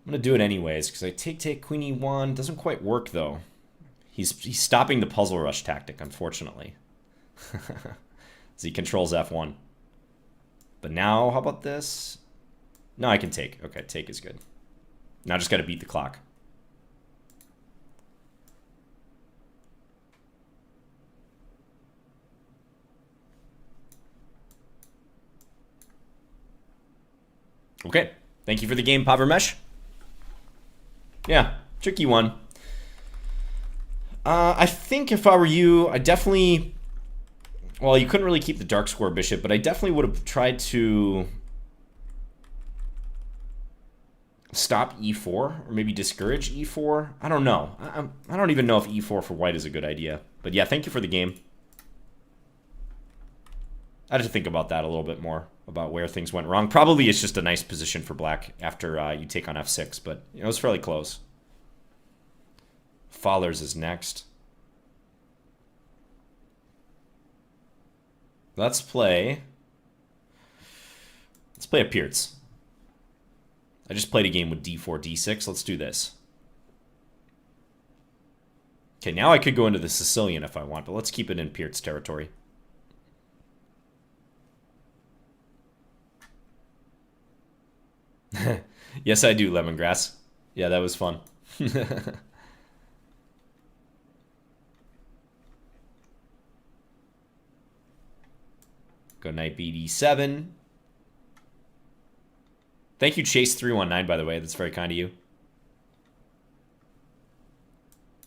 I'm going to do it anyways, because I take queen e1. Doesn't quite work, though. He's stopping the puzzle rush tactic, unfortunately. As he controls f1. But now, how about this? No, I can take. Okay, take is good. Now I just got to beat the clock. Okay, thank you for the game, Pavermesh. Yeah, tricky one. I think if I were you, I definitely... Well, you couldn't really keep the dark square bishop, but I definitely would have tried to stop e4, or maybe discourage e4. I don't know. I don't even know if e4 for white is a good idea. But yeah, thank you for the game. I had to think about that a little bit more, about where things went wrong. Probably it's just a nice position for black after you take on f6, but it was fairly close. Fallers is next. Let's play a Peertz. I just played a game with d4, d6. Let's do this. Okay, now I could go into the Sicilian if I want, but let's keep it in Peertz territory. Yes, I do, Lemongrass. Yeah, that was fun. Go knight bd7. Thank you, Chase319, by the way. That's very kind of you.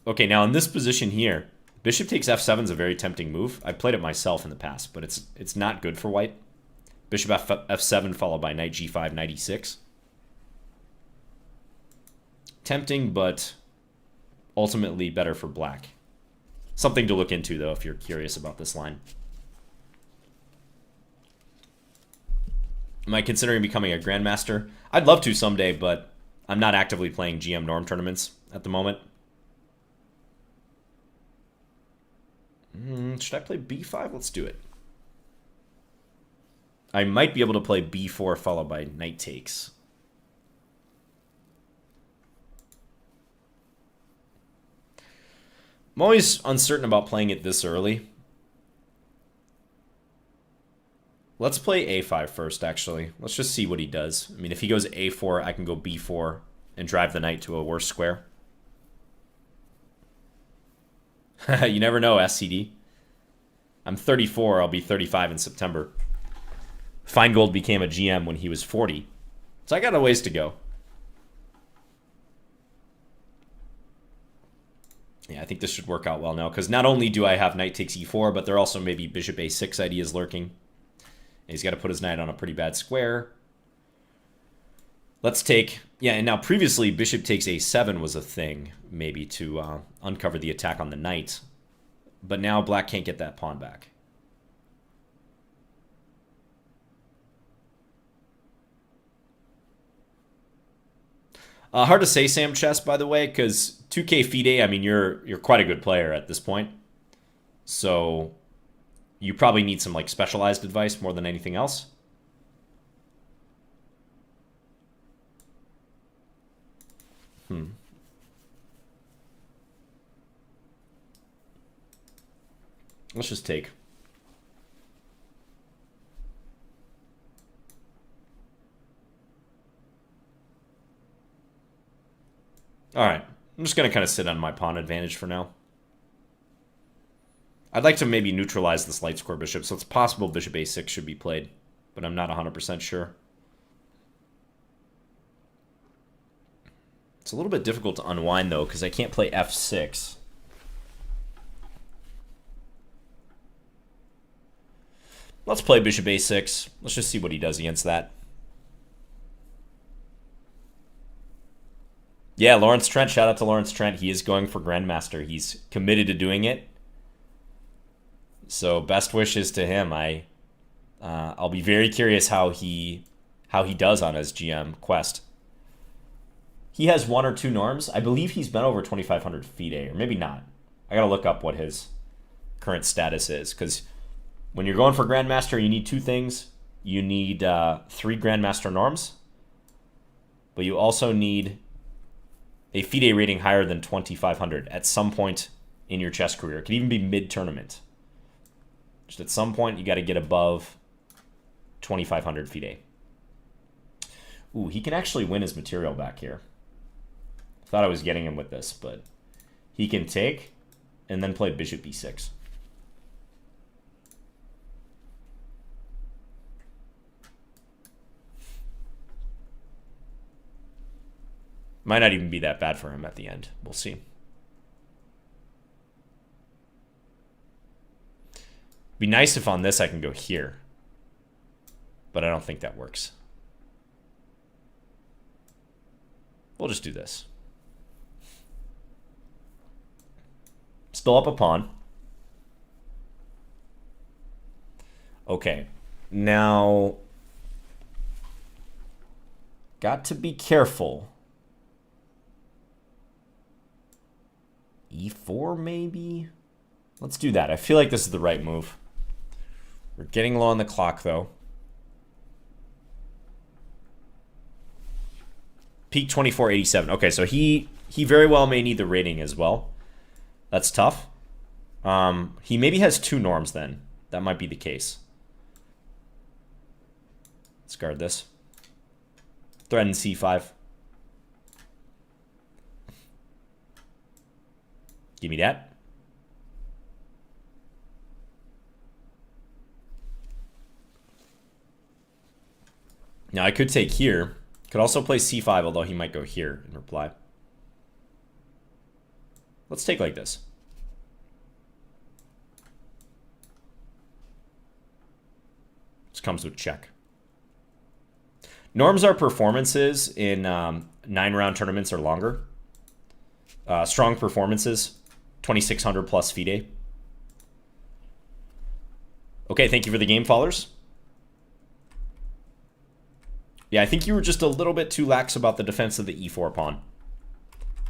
Okay, now in this position here, bishop takes f7 is a very tempting move. I played it myself in the past, but it's not good for white. Bishop f7 followed by knight g5, knight e6. Tempting, but ultimately better for black. Something to look into, though, if you're curious about this line. Am I considering becoming a grandmaster? I'd love to someday, but I'm not actively playing GM norm tournaments at the moment. Should I play b5? Let's do it. I might be able to play b4 followed by knight takes. I'm always uncertain about playing it this early. Let's play a5 first, actually. Let's just see what he does. I mean, if he goes a4, I can go b4 and drive the knight to a worse square. You never know, SCD. I'm 34. I'll be 35 in September. Feingold became a GM when he was 40. So I got a ways to go. Yeah, I think this should work out well now, because not only do I have knight takes e4, but there are also maybe bishop a6 ideas lurking. And he's got to put his knight on a pretty bad square. Let's take... Yeah, and now previously bishop takes a7 was a thing, maybe, to uncover the attack on the knight. But now black can't get that pawn back. Hard to say, Sam Chess, by the way, because 2K FIDE, I mean, you're quite a good player at this point. So you probably need some like specialized advice more than anything else. Let's just take. Alright. I'm just going to kind of sit on my pawn advantage for now. I'd like to maybe neutralize this light square bishop, so it's possible bishop a6 should be played, but I'm not 100% sure. It's a little bit difficult to unwind, though, because I can't play f6. Let's play bishop a6. Let's just see what he does against that. Yeah, Lawrence Trent. Shout out to Lawrence Trent. He is going for Grandmaster. He's committed to doing it. So best wishes to him. I'll be very curious how he does on his GM quest. He has 1 or 2 norms. I believe he's been over 2,500 FIDE, or maybe not. I gotta look up what his current status is, because when you're going for Grandmaster, you need 2 things. You need 3 Grandmaster norms, but you also need a FIDE rating higher than 2,500 at some point in your chess career. It could even be mid-tournament. Just at some point, you got to get above 2,500 FIDE. Ooh, he can actually win his material back here. I thought I was getting him with this, but he can take and then play bishop e6. Might not even be that bad for him at the end. We'll see. Be nice if on this I can go here. But I don't think that works. We'll just do this. Still up a pawn. Okay. Now, got to be careful. E4 maybe? Let's do that. I feel like this is the right move. We're getting low on the clock though. Peak 2487. Okay, so he very well may need the rating as well. That's tough. He maybe has 2 norms then. That might be the case. Let's guard this. Threaten c5. Give me that. Now I could take here. Could also play c5, although he might go here in reply. Let's take like this. This comes with check. Norms are performances in 9-round tournaments or longer. Strong performances, 2,600 plus FIDE. Okay, thank you for the game, followers. Yeah, I think you were just a little bit too lax about the defense of the e4 pawn.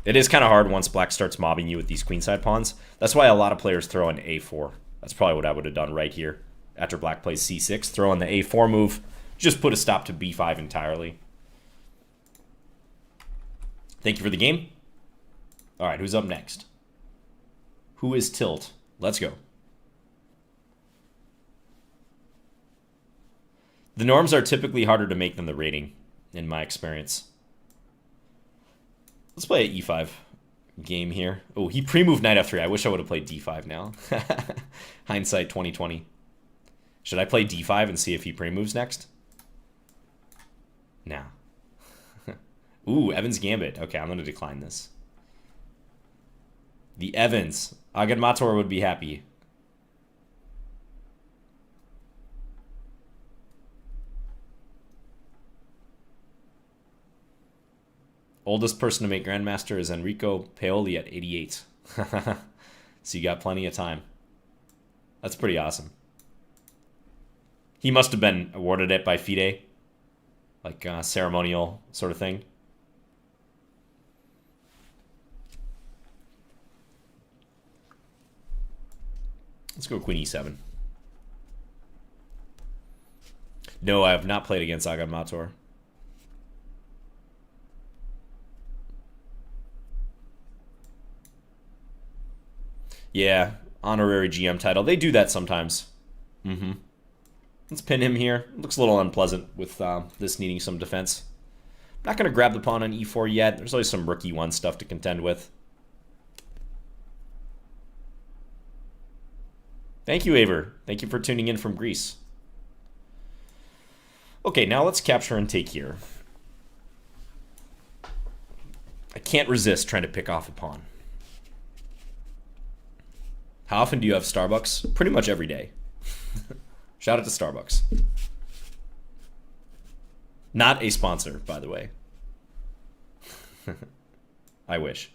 It is kind of hard once black starts mobbing you with these queenside pawns. That's why a lot of players throw in a4. That's probably what I would have done right here. After black plays c6, throw in the a4 move. Just put a stop to b5 entirely. Thank you for the game. All right, who's up next? Who is Tilt? Let's go. The norms are typically harder to make than the rating, in my experience. Let's play an e5 game here. Oh, he pre-moved knight f3. I wish I would have played d5 now. Hindsight 2020. Should I play d5 and see if he pre-moves next? No. Ooh, Evans Gambit. Okay, I'm going to decline this. The Evans. Agadmator would be happy. Oldest person to make Grandmaster is Enrico Paoli at 88. So you got plenty of time. That's pretty awesome. He must have been awarded it by FIDE. Like a ceremonial sort of thing. Let's go Queen e7. No, I have not played against Agadmator. Yeah, honorary GM title. They do that sometimes. Let's pin him here. Looks a little unpleasant with this needing some defense. Not going to grab the pawn on e4 yet. There's always some rook e1 stuff to contend with. Thank you, Aver. Thank you for tuning in from Greece. Okay, now let's capture and take here. I can't resist trying to pick off a pawn. How often do you have Starbucks? Pretty much every day. Shout out to Starbucks. Not a sponsor, by the way. I wish.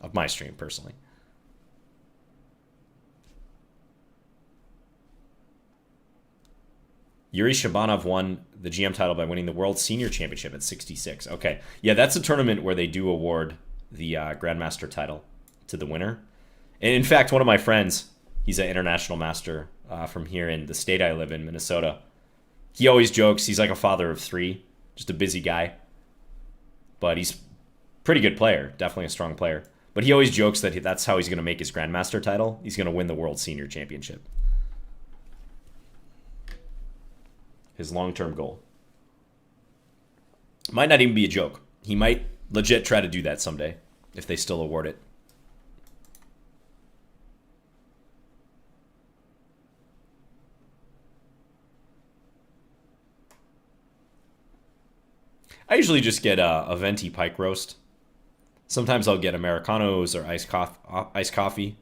Of my stream, personally. Yuri Shabanov won the GM title by winning the World Senior Championship at 66. Okay. Yeah, that's a tournament where they do award the Grandmaster title to the winner. And in fact, one of my friends, he's an international master from here in the state I live in, Minnesota. He always jokes, he's like a father of three, just a busy guy. But he's a pretty good player, definitely a strong player. But he always jokes that that's how he's going to make his Grandmaster title. He's going to win the World Senior Championship. His long-term goal. Might not even be a joke. He might legit try to do that someday, if they still award it. I usually just get a venti pike roast. Sometimes I'll get Americanos or iced coffee.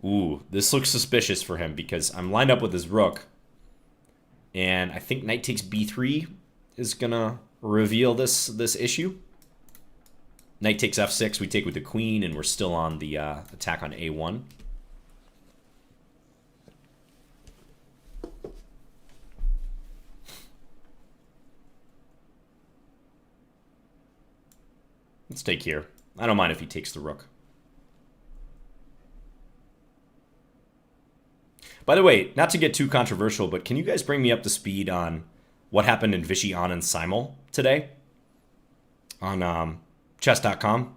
Ooh, this looks suspicious for him because I'm lined up with his rook. And I think knight takes b3 is going to reveal this issue. Knight takes f6, we take with the queen, and we're still on the attack on a1. Let's take here. I don't mind if he takes the rook. By the way, not to get too controversial, but can you guys bring me up to speed on what happened in Vichy Anand Simul today? On chess.com?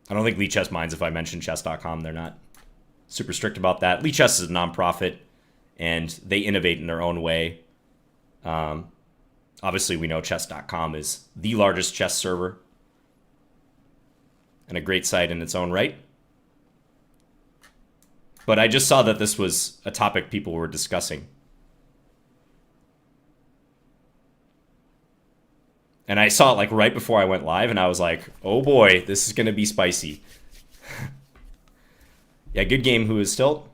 I don't think Lichess minds if I mention chess.com. They're not super strict about that. Lichess is a nonprofit, and they innovate in their own way. Obviously, we know chess.com is the largest chess server and a great site in its own right. But I just saw that this was a topic people were discussing. And I saw it like right before I went live, and I was like, oh boy, this is going to be spicy. Yeah, good game, Who is Stilt.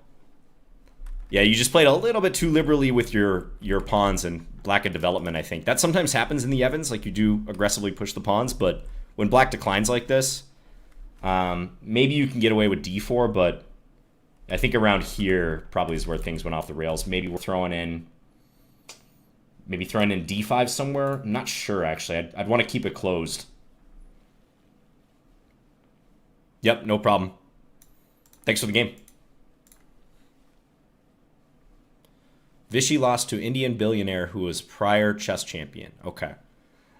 Yeah, you just played a little bit too liberally with your pawns and black of development, I think. That sometimes happens in the Evans, like you do aggressively push the pawns, but when black declines like this, maybe you can get away with d4, but I think around here probably is where things went off the rails. Maybe we're throwing in d5 somewhere. I'm not sure, actually. I'd want to keep it closed. Yep, no problem. Thanks for the game. Vichy lost to Indian billionaire who was prior chess champion. Okay.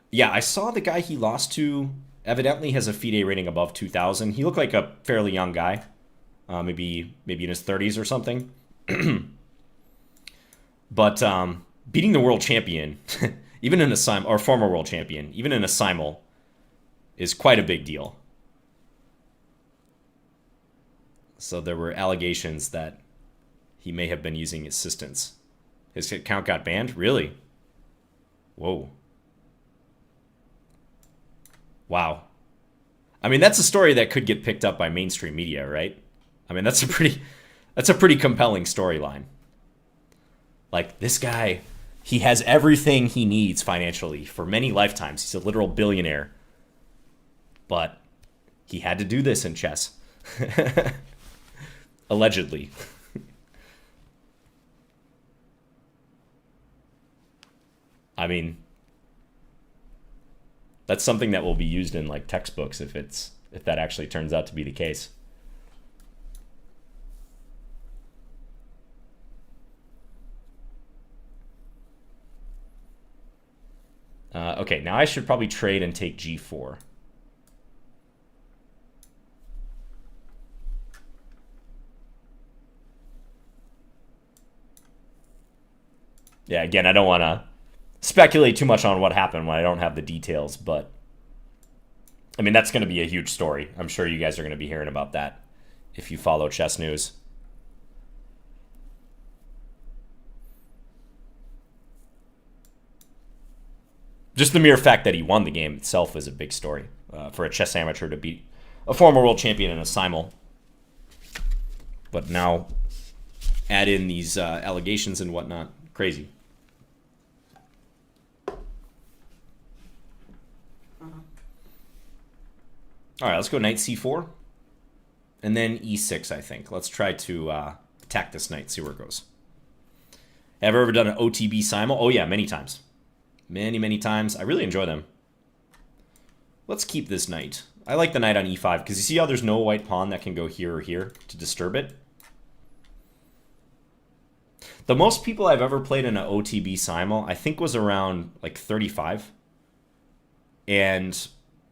Yeah, I saw the guy he lost to evidently has a FIDE rating above 2,000. He looked like a fairly young guy. Maybe in his 30s or something. But beating the world champion, even in a simul, or former world champion, even in a simul, is quite a big deal. So there were allegations that he may have been using assistance. His account got banned? Really? Whoa. Wow. I mean, that's a story that could get picked up by mainstream media, right? I mean, that's a pretty compelling storyline. Like, this guy, he has everything he needs financially for many lifetimes. He's a literal billionaire. But he had to do this in chess. Allegedly. I mean, that's something that will be used in like textbooks if that actually turns out to be the case. Okay, now I should probably trade and take g4. Yeah, again, I don't want to speculate too much on what happened when I don't have the details, but I mean, that's going to be a huge story. I'm sure you guys are going to be hearing about that if you follow chess news. Just the mere fact that he won the game itself is a big story for a chess amateur to beat a former world champion in a simul. But now add in these allegations and whatnot. Crazy. All right, let's go knight c4. And then e6, I think. Let's try to attack this knight, see where it goes. Have I ever done an OTB simul? Oh, yeah, many times. Many, many times. I really enjoy them. Let's keep this knight. I like the knight on e5, because you see how there's no white pawn that can go here or here to disturb it? The most people I've ever played in an OTB simul, I think, was around, like, 35. And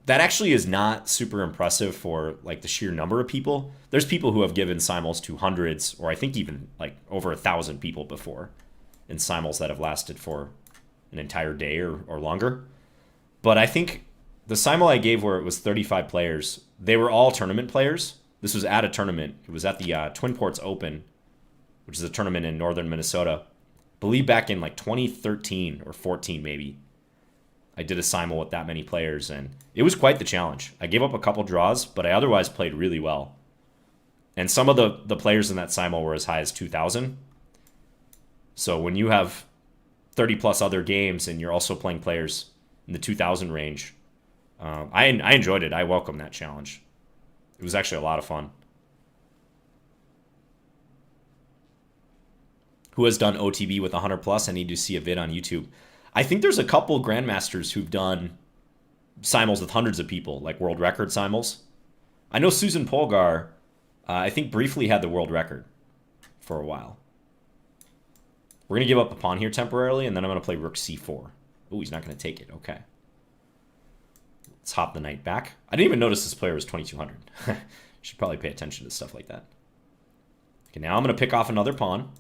that actually is not super impressive for, like, the sheer number of people. There's people who have given simuls to hundreds, or I think even, like, over 1,000 people before in simuls that have lasted for an entire day or longer. But I think the simul I gave where it was 35 players, they were all tournament players. This was at a tournament. It was at the Twin Ports Open, which is a tournament in northern Minnesota. I believe back in like 2013 or 14 maybe. I did a simul with that many players, and it was quite the challenge. I gave up a couple draws, but I otherwise played really well. And some of the players in that simul were as high as 2,000. So when you have 30 plus other games and you're also playing players in the 2,000 range, I enjoyed it. I welcome that challenge. It was actually a lot of fun. Who has done OTB with 100 plus? I need to see a vid on YouTube. I think there's a couple grandmasters who've done simuls with hundreds of people, like world record simuls. I know Susan Polgar, I think briefly had the world record for a while. We're going to give up a pawn here temporarily, and then I'm going to play rook c4. Oh, he's not going to take it. Okay. Let's hop the knight back. I didn't even notice this player was 2,200. Should probably pay attention to stuff like that. Okay, now I'm going to pick off another pawn.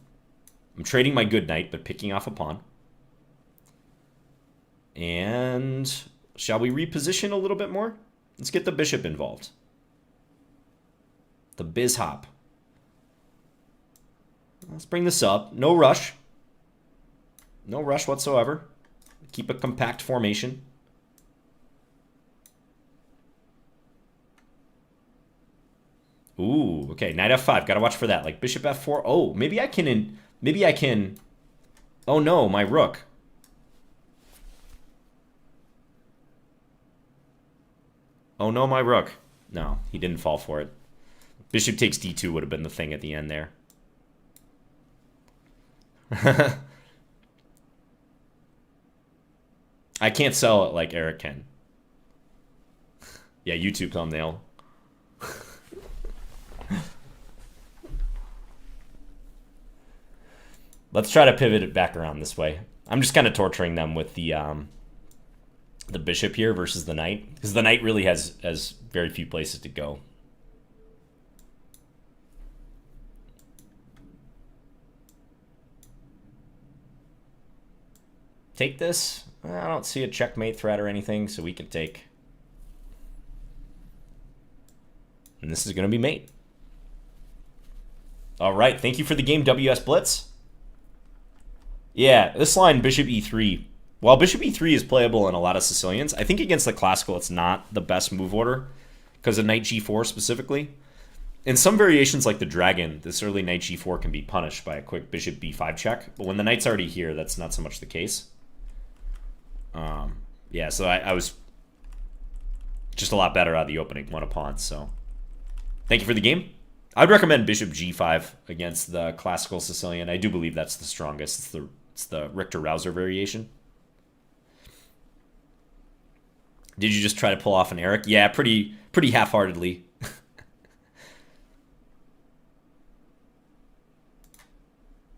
I'm trading my good knight, but picking off a pawn. And shall we reposition a little bit more? Let's get the bishop involved. The biz hop. Let's bring this up. No rush. No rush whatsoever. Keep a compact formation. Ooh, okay. Knight f5. Gotta watch for that. Like bishop f4. Oh, maybe I can... Maybe I can... Oh no, my rook. Oh no, my rook. No, he didn't fall for it. Bishop takes d2 would have been the thing at the end there. I can't sell it like Eric can. Yeah, YouTube thumbnail. Let's try to pivot it back around this way. I'm just kind of torturing them with the bishop here versus the knight, because the knight really has very few places to go. Take this. I don't see a checkmate threat or anything, so we can take. And this is going to be mate. All right, thank you for the game, WS Blitz. Yeah, this line, bishop e3. While bishop e3 is playable in a lot of Sicilians, I think against the classical it's not the best move order because of knight g4 specifically. In some variations like the dragon, this early knight g4 can be punished by a quick bishop b5 check, but when the knight's already here, that's not so much the case. Yeah, so I was just a lot better out of the opening, won a pawn, so thank you for the game. I'd recommend bishop g5 against the classical Sicilian. I do believe that's the strongest. It's the Richter-Rauser variation. Did you just try to pull off an Eric? Yeah, pretty half-heartedly.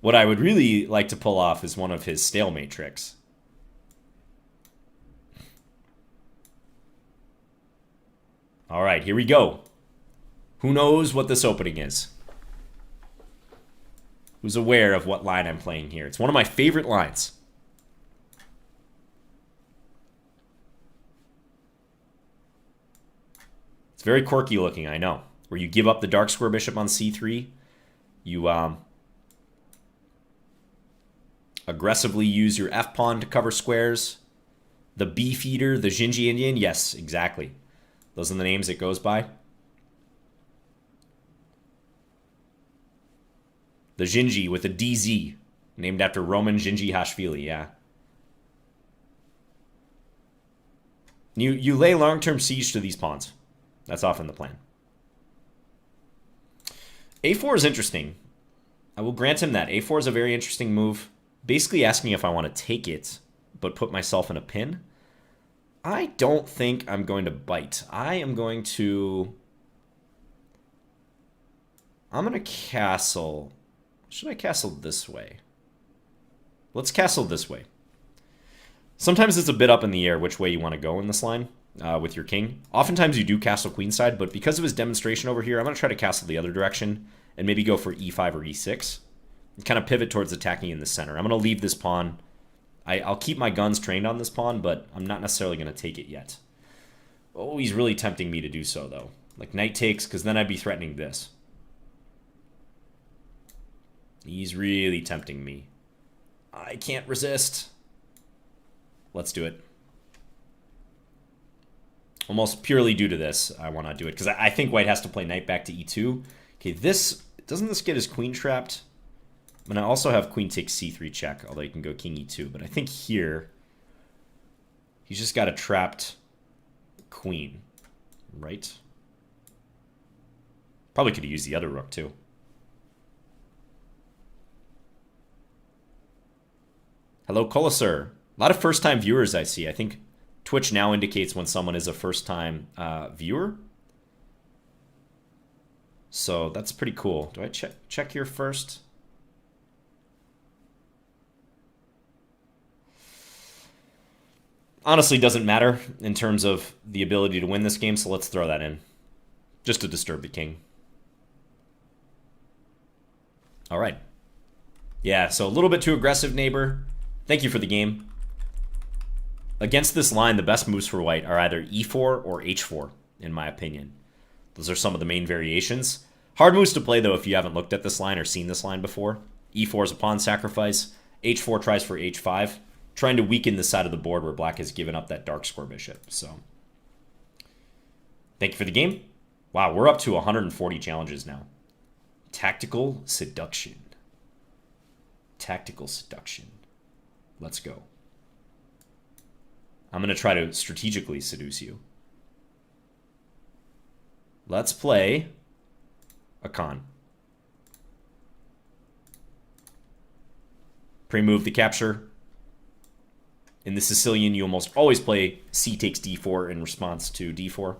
What I would really like to pull off is one of his stalemate tricks. All right, here we go. Who knows what this opening is? who's aware of what line I'm playing here. It's one of my favorite lines. It's very quirky looking, I know. Where you give up the dark square bishop on c3. You aggressively use your f-pawn to cover squares. The beefeater, the Jinji Indian. Yes, exactly. Those are the names it goes by. The Jinji with a DZ. Named after Roman Djindji-Hashvili, yeah. You lay long-term siege to these pawns. That's often the plan. A4 is interesting. I will grant him that. A4 is a very interesting move. Basically asking if I want to take it, but put myself in a pin. I don't think I'm going to bite. I'm going to castle. Should I castle this way? Let's castle this way. Sometimes it's a bit up in the air which way you want to go in this line with your king. Oftentimes you do castle queenside, but because of his demonstration over here, I'm going to try to castle the other direction and maybe go for e5 or e6. And kind of pivot towards attacking in the center. I'm going to leave this pawn. I'll keep my guns trained on this pawn, but I'm not necessarily going to take it yet. Oh, he's really tempting me to do so, though. Like knight takes, because then I'd be threatening this. He's really tempting me. I can't resist. Let's do it. Almost purely due to this, I want to do it. Because I think white has to play knight back to e2. Okay, doesn't this get his queen trapped? And I also have queen takes c3 check, although you can go king e2. But I think here, he's just got a trapped queen, right? Probably could have used the other rook, too. Hello, Colasur. A lot of first-time viewers I see. I think Twitch now indicates when someone is a first-time viewer. So that's pretty cool. Do I check here first? Honestly, doesn't matter in terms of the ability to win this game, so let's throw that in. Just to disturb the king. All right. Yeah, so a little bit too aggressive, neighbor. Thank you for the game. Against this line, the best moves for white are either e4 or h4, in my opinion. Those are some of the main variations. Hard moves to play, though, if you haven't looked at this line or seen this line before. e4 is a pawn sacrifice. h4 tries for h5. Trying to weaken the side of the board where black has given up that dark square bishop. So, thank you for the game. Wow, we're up to 140 challenges now. Tactical seduction. Tactical seduction. Let's go. I'm going to try to strategically seduce you. Let's play a con. Pre-move the capture. In the Sicilian, you almost always play c takes d4 in response to d4.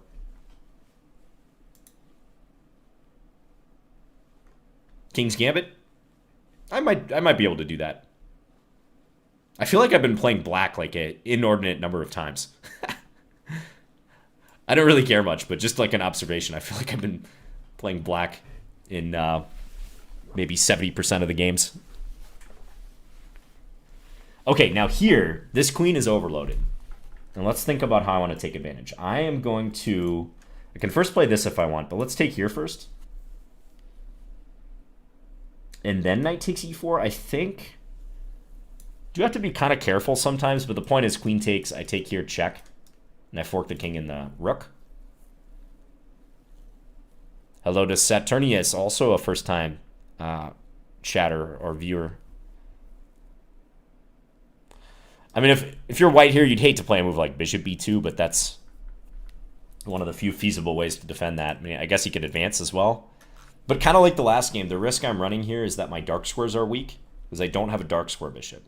King's Gambit. I might be able to do that. I feel like I've been playing black like an inordinate number of times. I don't really care much, but just like an observation, I feel like I've been playing black in maybe 70% of the games. Okay, now here, this queen is overloaded. And let's think about how I want to take advantage. I can first play this if I want, but let's take here first. And then knight takes e4, I think. Do have to be kind of careful sometimes, but the point is queen takes, I take here, check. And I fork the king and the rook. Hello to Saturnius, also a first-time chatter or viewer. I mean, if you're white here, you'd hate to play a move like bishop b2, but that's one of the few feasible ways to defend that. I mean, I guess he could advance as well. But kind of like the last game, the risk I'm running here is that my dark squares are weak, because I don't have a dark square bishop.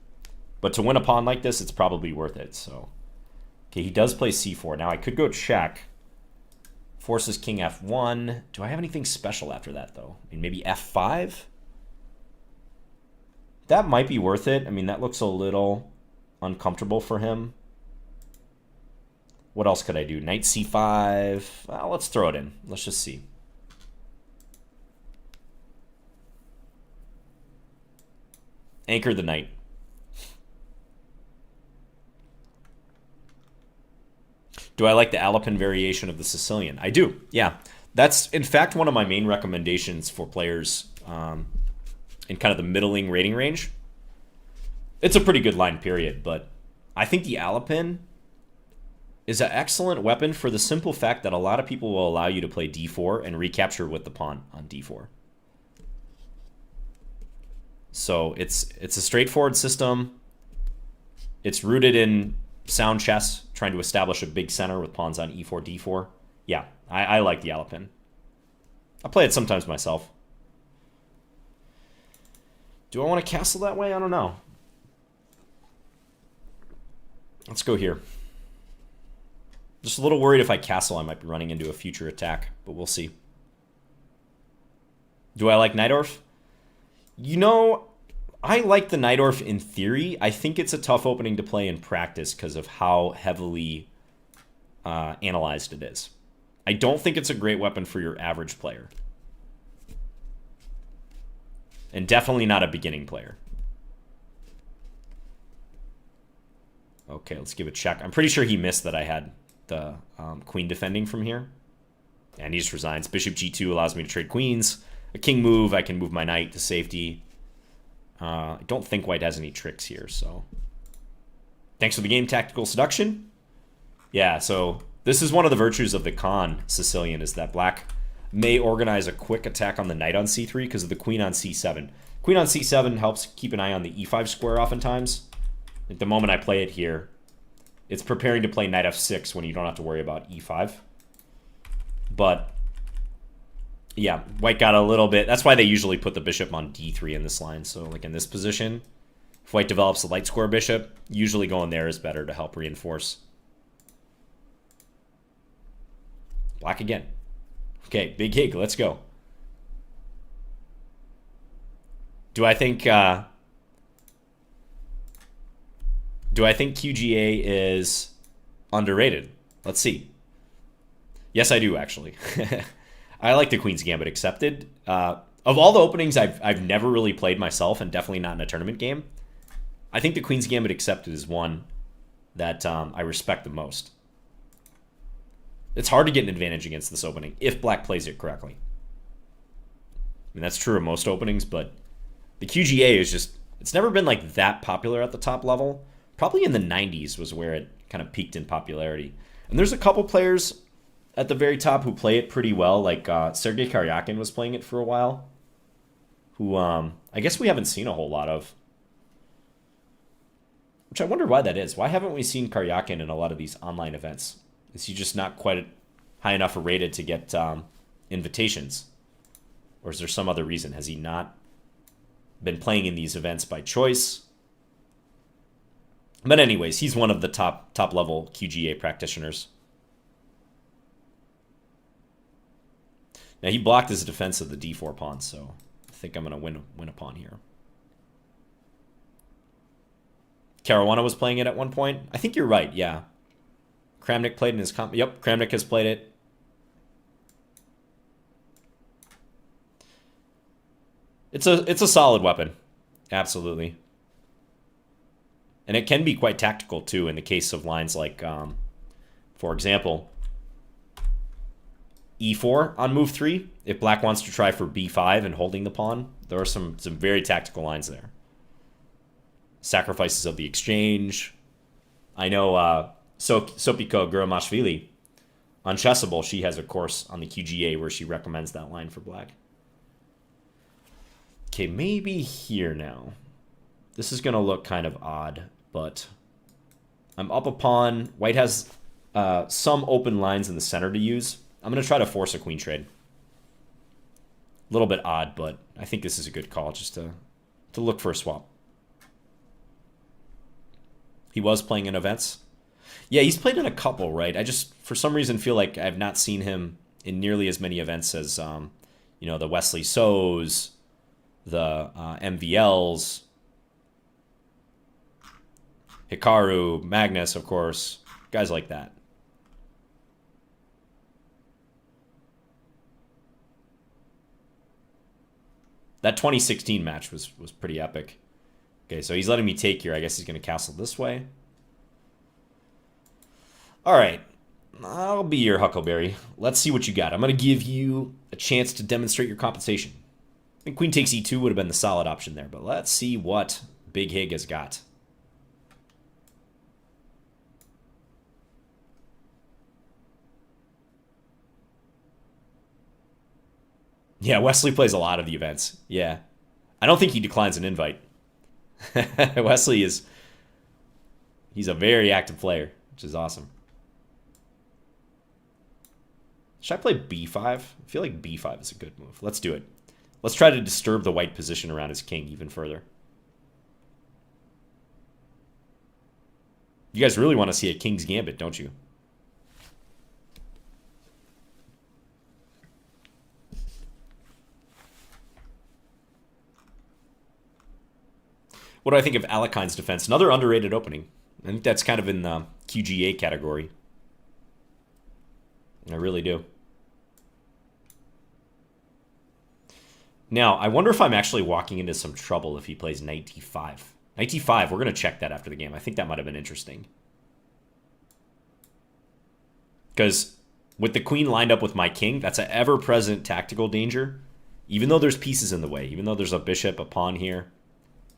But to win a pawn like this, it's probably worth it. So, okay, he does play c4. Now, I could go check. Forces king f1. Do I have anything special after that, though? I mean, maybe f5? That might be worth it. I mean, that looks a little uncomfortable for him. What else could I do? Knight c5. Well, let's throw it in. Let's just see. Anchor the knight. Do I like the Alapin variation of the Sicilian? I do, yeah. That's, in fact, one of my main recommendations for players in kind of the middling rating range. It's a pretty good line, period, but I think the Alapin is an excellent weapon for the simple fact that a lot of people will allow you to play d4 and recapture with the pawn on d4. So it's a straightforward system. It's rooted in sound chess, trying to establish a big center with pawns on e4, d4. Yeah, I like the Alapin. I play it sometimes myself. Do I want to castle that way? I don't know. Let's go here. Just a little worried if I castle, I might be running into a future attack, but we'll see. Do I like Najdorf? You know, I like the Najdorf in theory. I think it's a tough opening to play in practice because of how heavily analyzed it is. I don't think it's a great weapon for your average player. And definitely not a beginning player. Okay, let's give it a check. I'm pretty sure he missed that I had the queen defending from here. And he just resigns. Bishop g2 allows me to trade queens. A king move, I can move my knight to safety. I don't think white has any tricks here, so... Thanks for the game, Tactical Seduction. Yeah, so this is one of the virtues of the Kann Sicilian, is that black may organize a quick attack on the knight on c3 because of the queen on c7. Queen on c7 helps keep an eye on the e5 square oftentimes. At the moment I play it here, it's preparing to play knight f6 when you don't have to worry about e5. But... yeah, white got a little bit... that's why they usually put the bishop on d3 in this line. So, like, in this position, if white develops a light square bishop, usually going there is better to help reinforce. Black again. Okay, big hig. Let's go. Do I think QGA is underrated? Let's see. Yes, I do, actually. I like the Queen's Gambit Accepted. Of all the openings I've never really played myself, and definitely not in a tournament game, I think the Queen's Gambit Accepted is one that I respect the most. It's hard to get an advantage against this opening if black plays it correctly. I mean, that's true of most openings, but the QGA is just... it's never been like that popular at the top level. Probably in the 90s was where it kind of peaked in popularity. And there's a couple players at the very top who play it pretty well, like Sergei Karyakin was playing it for a while, who I guess we haven't seen a whole lot of. Which I wonder why that is. Why haven't we seen Karyakin in a lot of these online events? Is he just not quite high enough rated to get invitations? Or is there some other reason? Has he not been playing in these events by choice? But anyways, he's one of the top level QGA practitioners. Now, he blocked his defense of the d4 pawn, so I think I'm going to win a pawn here. Caruana was playing it at one point. I think you're right, yeah. Kramnik played in his comp. Yep, Kramnik has played it. It's a solid weapon. Absolutely. And it can be quite tactical, too, in the case of lines like, for example, e4 on move 3. If black wants to try for b5 and holding the pawn, there are some very tactical lines there. Sacrifices of the exchange. I know Sopiko Guramashvili on Chessable, she has a course on the QGA where she recommends that line for black. Okay, maybe here now. This is going to look kind of odd, but I'm up a pawn. White has some open lines in the center to use. I'm going to try to force a queen trade. A little bit odd, but I think this is a good call just to look for a swap. He was playing in events. Yeah, he's played in a couple, right? I just, for some reason, feel like I've not seen him in nearly as many events as, you know, the Wesley So's, the MVLs, Hikaru, Magnus, of course, guys like that. That 2016 match was pretty epic. Okay, so he's letting me take here. I guess he's going to castle this way. All right. I'll be your Huckleberry. Let's see what you got. I'm going to give you a chance to demonstrate your compensation. I think queen takes e2 would have been the solid option there, but let's see what Big Hig has got. Yeah, Wesley plays a lot of the events. Yeah. I don't think he declines an invite. Wesley is... He's a very active player, which is awesome. Should I play b5? I feel like b5 is a good move. Let's do it. Let's try to disturb the white position around his king even further. You guys really want to see a king's gambit, don't you? What do I think of Alekhine's defense? Another underrated opening. I think that's kind of in the QGA category. I really do. Now, I wonder if I'm actually walking into some trouble if he plays knight d5. Knight d5, we're going to check that after the game. I think that might have been interesting. Because with the queen lined up with my king, that's an ever-present tactical danger. Even though there's pieces in the way, even though there's a bishop, a pawn here.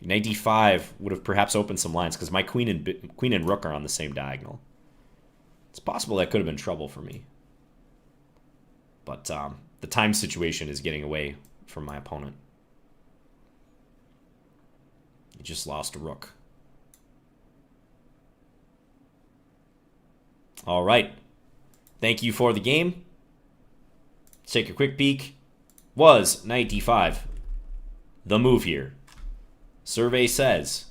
Knight d5 would have perhaps opened some lines because my queen and rook are on the same diagonal. It's possible that could have been trouble for me. But the time situation is getting away from my opponent. He just lost a rook. All right. Thank you for the game. Let's take a quick peek. Was knight d5 the move here? Survey says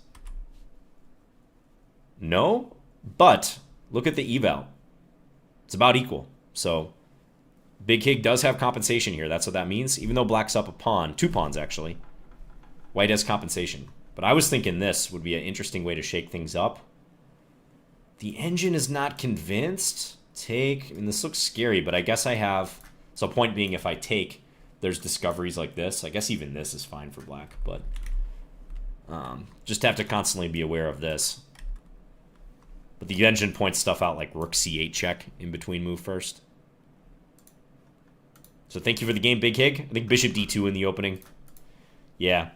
no, but look at the eval. It's about equal. So Big Hig does have compensation here. That's what that means. Even though black's up a pawn, 2 pawns actually, white has compensation. But I was thinking this would be an interesting way to shake things up. The engine is not convinced. Take, and this looks scary, but I guess I have, so point being if I take, there's discoveries like this. I guess even this is fine for black, but just have to constantly be aware of this. But the engine points stuff out like rook c8 check in between move first. So thank you for the game, Big Hig. I think bishop d2 in the opening. Yeah.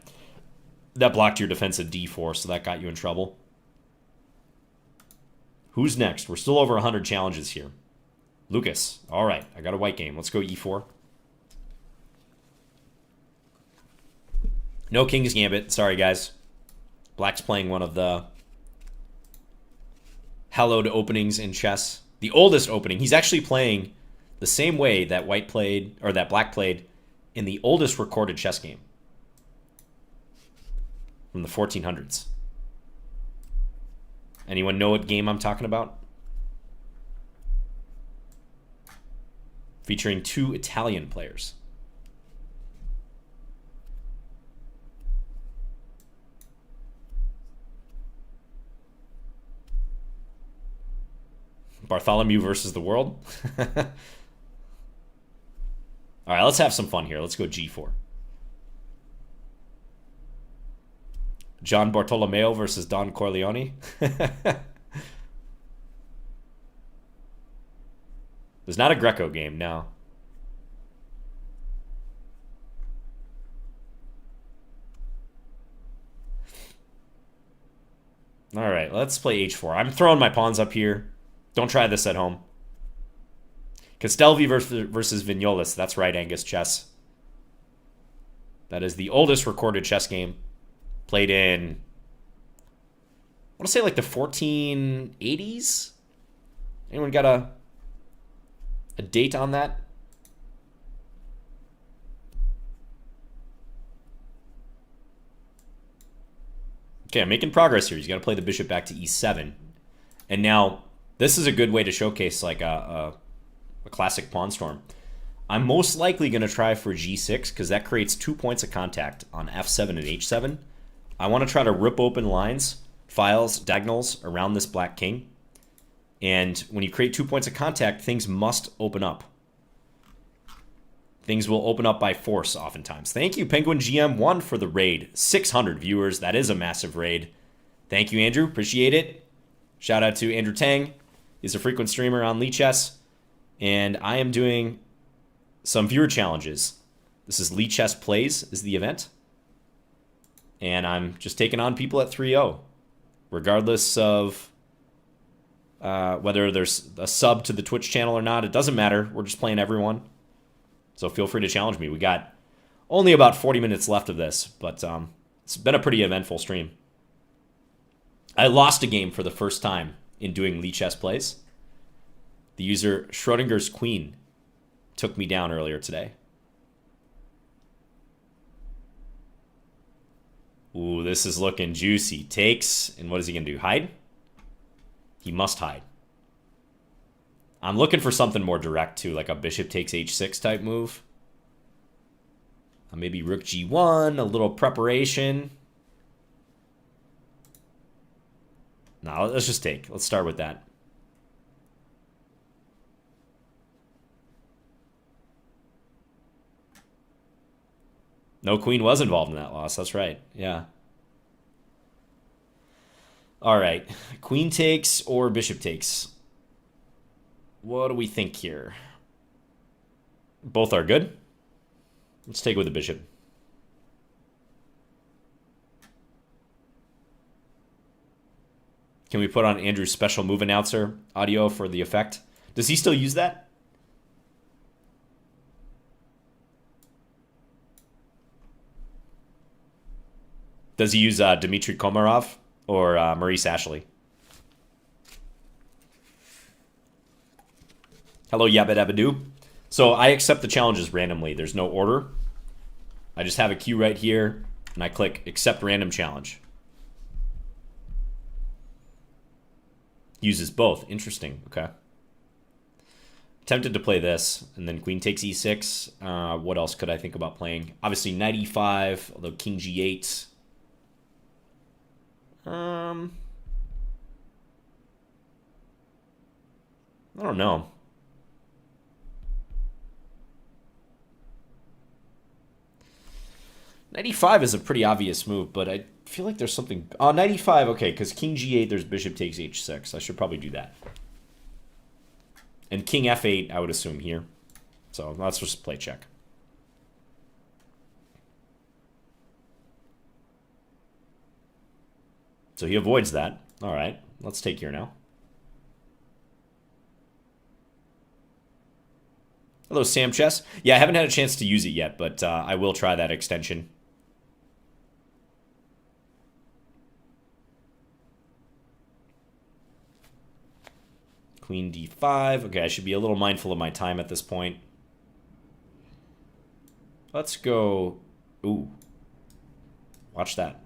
That blocked your defense at d4, so that got you in trouble. Who's next? We're still over 100 challenges here. Lucas. All right, I got a white game. Let's go e4. No King's Gambit. Sorry, guys. Black's playing one of the hallowed openings in chess. The oldest opening. He's actually playing the same way that white played, or that black played, in the oldest recorded chess game from the 1400s. Anyone know what game I'm talking about? Featuring 2 Italian players. Bartholomew versus the world? All right, let's have some fun here. Let's go g4. John Bartholomew versus Don Corleone. There's not a Greco game, no. All right, let's play h4. I'm throwing my pawns up here. Don't try this at home. Castelvi versus Vignolis. That's right, Angus Chess. That is the oldest recorded chess game. Played in, I want to say like the 1480s? Anyone got a date on that? Okay, I'm making progress here. He's got to play the bishop back to e7. And now, this is a good way to showcase like a classic pawn storm. I'm most likely going to try for g6 because that creates 2 points of contact on f7 and h7. I want to try to rip open lines, files, diagonals around this black king. And when you create 2 points of contact, things must open up. Things will open up by force oftentimes. Thank you, Penguin GM1, for the raid. 600 viewers. That is a massive raid. Thank you, Andrew. Appreciate it. Shout out to Andrew Tang. He's a frequent streamer on Lichess. And I am doing some viewer challenges. This is Lichess Plays is the event. And I'm just taking on people at 3-0. Regardless of whether there's a sub to the Twitch channel or not. It doesn't matter. We're just playing everyone. So feel free to challenge me. We got only about 40 minutes left of this. But it's been a pretty eventful stream. I lost a game for the first time in doing Lichess Plays. The user Schrodinger's Queen took me down earlier today. Ooh, this is looking juicy. Takes, and what is he going to do? Hide? He must hide. I'm looking for something more direct, too, like a bishop takes h6 type move. Maybe rook g1, a little preparation. No, let's just take. Let's start with that. No queen was involved in that loss. That's right. Yeah. All right. Queen takes or bishop takes. What do we think here? Both are good. Let's take it with the bishop. Can we put on Andrew's special move announcer audio for the effect? Does he still use that? Does he use Dmitry Komarov or Maurice Ashley? Hello, Yabba Dabba Doo. So I accept the challenges randomly. There's no order. I just have a queue right here, and I click Accept Random Challenge. Uses both. Interesting. Okay. Tempted to play this, and then queen takes e6. What else could I think about playing? Obviously, knight e5, although king g8. I don't know. Knight e5 is a pretty obvious move, but I feel like there's something... Oh, knight e5, okay, because king g8, there's bishop takes h6. I should probably do that. And king f8, I would assume here. So let's just play check. So he avoids that. All right, let's take here now. Hello, Sam Chess. Yeah, I haven't had a chance to use it yet, but I will try that extension. Queen d5. Okay, I should be a little mindful of my time at this point. Let's go... Ooh. Watch that.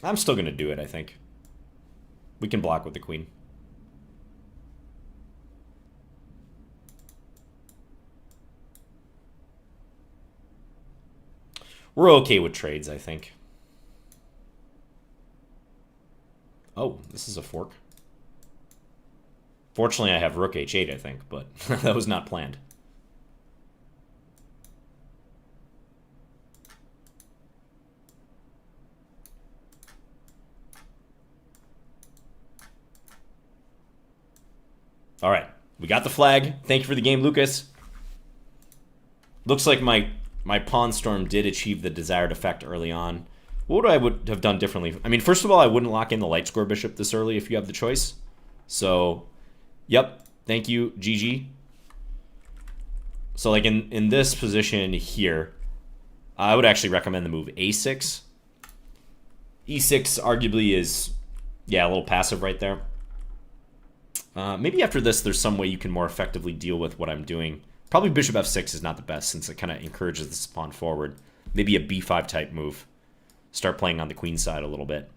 I'm still going to do it, I think. We can block with the queen. We're okay with trades, I think. Oh, this is a fork. Fortunately, I have rook h8, I think, but that was not planned. All right, we got the flag. Thank you for the game, Lucas. Looks like my pawn storm did achieve the desired effect early on. What would I would have done differently? I mean, first of all, I wouldn't lock in the light square bishop this early if you have the choice. So, yep, thank you, GG. So, like in this position here, I would actually recommend the move a6. e6 arguably is, yeah, a little passive right there. Maybe after this, there's some way you can more effectively deal with what I'm doing. Probably bishop f6 is not the best since it kind of encourages this pawn forward. Maybe a b5 type move. Start playing on the queen side a little bit.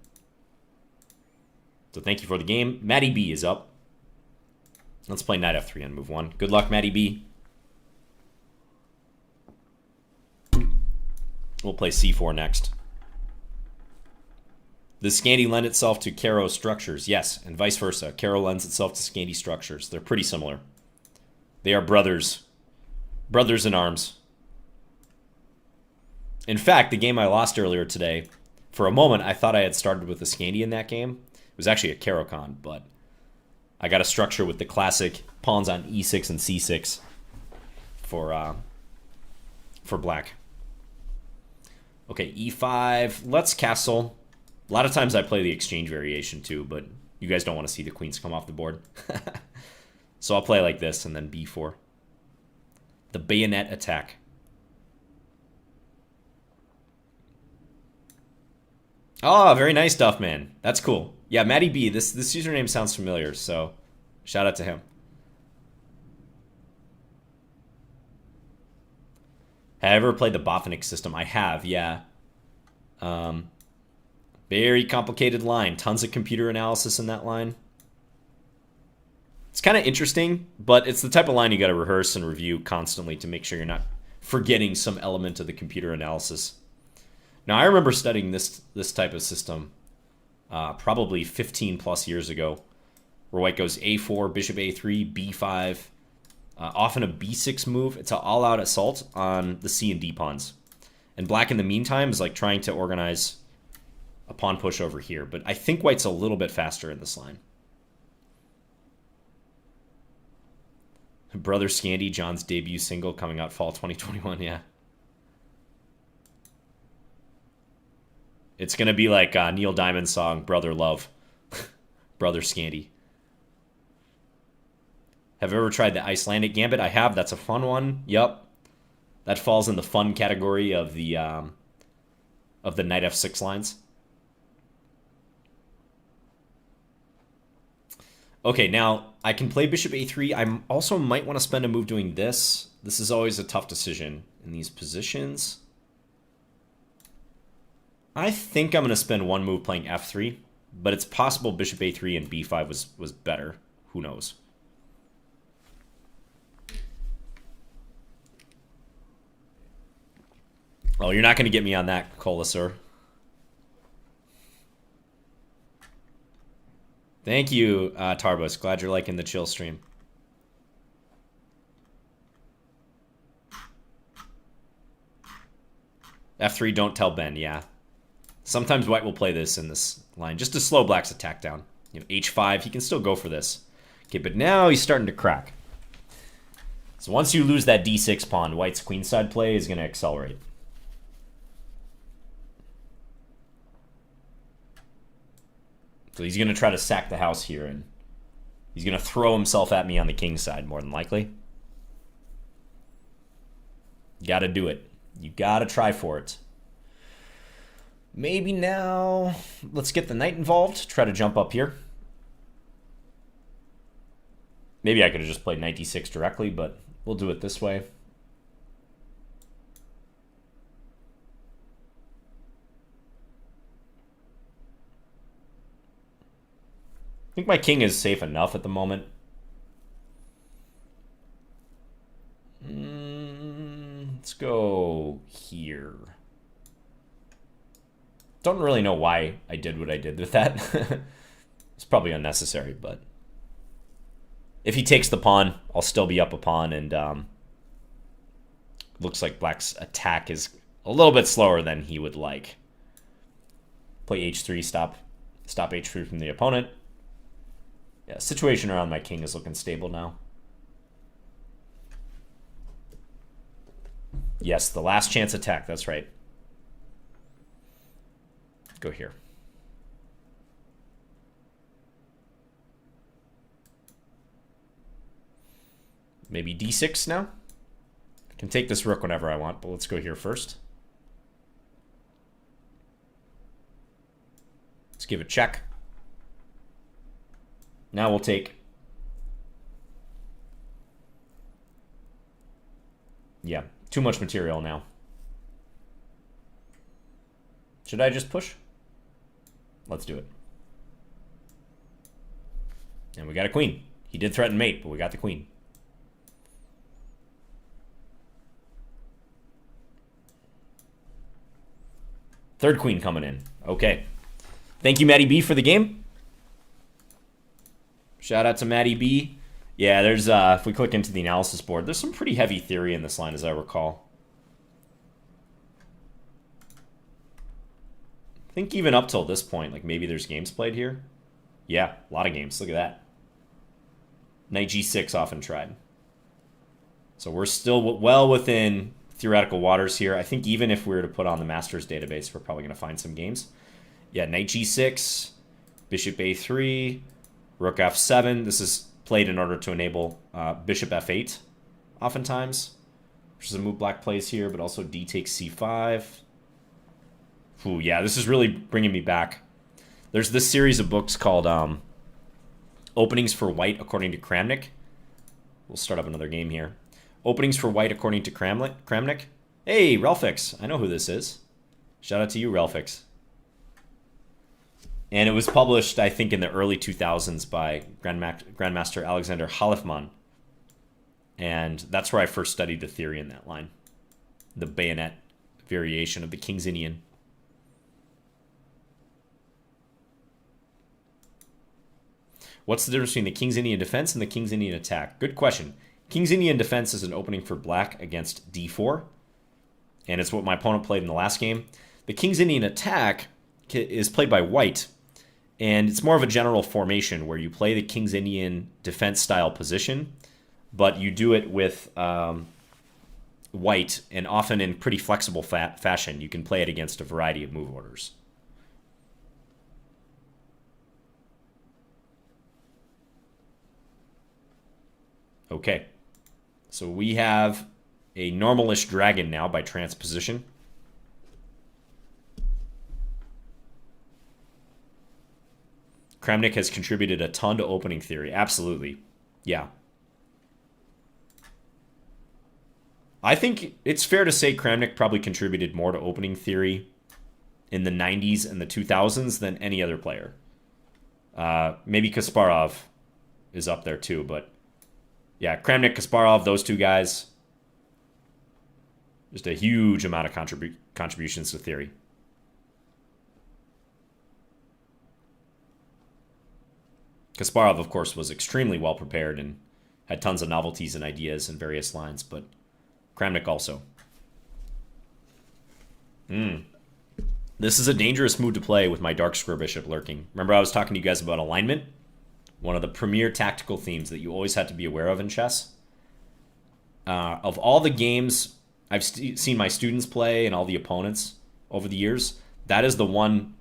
So thank you for the game. Matty B is up. Let's play knight f3 on move 1. Good luck, Matty B. We'll play c4 next. Does Scandi lend itself to Caro structures? Yes, and vice versa. Caro lends itself to Scandi structures. They're pretty similar. They are brothers. Brothers in arms. In fact, the game I lost earlier today, for a moment, I thought I had started with a Scandi in that game. It was actually a Caro-Kann, but I got a structure with the classic pawns on e6 and c6 for black. Okay, e5. Let's castle. A lot of times I play the exchange variation too, but you guys don't want to see the queens come off the board. So I'll play like this and then b4. The bayonet attack. Oh, very nice, Duffman. That's cool. Yeah, Matty B. This username sounds familiar, so shout out to him. Have I ever played the Botanik system? I have, yeah. Very complicated line. Tons of computer analysis in that line. It's kind of interesting, but it's the type of line you got to rehearse and review constantly to make sure you're not forgetting some element of the computer analysis. Now, I remember studying this type of system probably 15 plus years ago, where white goes a4, bishop a3, b5, often a b6 move. It's an all-out assault on the c and d pawns. And black, in the meantime, is like trying to organize a pawn push over here. But I think white's a little bit faster in this line. Brother Scandi, John's debut single coming out fall 2021, yeah. It's going to be like Neil Diamond's song, Brother Love. Brother Scandi. Have you ever tried the Icelandic gambit? I have. That's a fun one. Yep. That falls in the fun category of the knight f6 lines. Okay, now I can play bishop a3. I also might want to spend a move doing this. This is always a tough decision in these positions. I think I'm going to spend one move playing f3, but it's possible bishop a3 and b5 was better. Who knows? Oh, you're not going to get me on that, Cola, sir. Thank you, Tarbus. Glad you're liking the chill stream. F3, don't tell Ben, yeah. Sometimes white will play this in this line, just to slow black's attack down. You know, h5, he can still go for this. Okay, but now he's starting to crack. So once you lose that d6 pawn, white's queenside play is going to accelerate. So he's going to try to sack the house here, and he's going to throw himself at me on the king side, more than likely. Got to do it. You got to try for it. Maybe now, let's get the knight involved. Try to jump up here. Maybe I could have just played knight d6 directly, but we'll do it this way. I think my king is safe enough at the moment. Let's go here. Don't really know why I did what I did with that. It's probably unnecessary, but if he takes the pawn, I'll still be up a pawn, and looks like black's attack is a little bit slower than he would like. Play h3, stop h3 from the opponent. Yeah, situation around my king is looking stable now. Yes, the last chance attack, that's right. Go here. Maybe d6 now? I can take this rook whenever I want, but let's go here first. Let's give it a check. Now we'll take... Yeah, too much material now. Should I just push? Let's do it. And we got a queen. He did threaten mate, but we got the queen. Third queen coming in. Okay. Thank you, Matty B, for the game. Shout out to Matty B. Yeah, there's, if we click into the analysis board, there's some pretty heavy theory in this line, as I recall. I think even up till this point, like maybe there's games played here. Yeah, a lot of games. Look at that. Knight G6 often tried. So we're still well within theoretical waters here. I think even if we were to put on the Masters database, we're probably going to find some games. Yeah, Knight G6, Bishop A3, Rook F7. This is played in order to enable Bishop F8 oftentimes, which is a move black plays here, but also D takes C5. Ooh, yeah, this is really bringing me back. There's this series of books called Openings for White According to Kramnik. We'll start up another game here. Openings for White According to Kramnik. Hey, Relfix. I know who this is. Shout out to you, Relfix. And it was published, I think, in the early 2000s by Grandmaster Alexander Halifman. And that's where I first studied the theory in that line. The bayonet variation of the King's Indian. What's the difference between the King's Indian defense and the King's Indian attack? Good question. King's Indian defense is an opening for black against d4. And it's what my opponent played in the last game. The King's Indian attack is played by white. And it's more of a general formation where you play the King's Indian defense style position, but you do it with white and often in pretty flexible fashion. You can play it against a variety of move orders. Okay, so we have a normalish dragon now by transposition. Kramnik has contributed a ton to opening theory. Absolutely. Yeah. I think it's fair to say Kramnik probably contributed more to opening theory in the 90s and the 2000s than any other player. Maybe Kasparov is up there too, but yeah, Kramnik, Kasparov, those two guys, just a huge amount of contributions to theory. Kasparov, of course, was extremely well prepared and had tons of novelties and ideas in various lines, but Kramnik also. This is a dangerous move to play with my dark square bishop lurking. Remember I was talking to you guys about alignment? One of the premier tactical themes that you always have to be aware of in chess. Of all the games I've seen my students play and all the opponents over the years, that is the one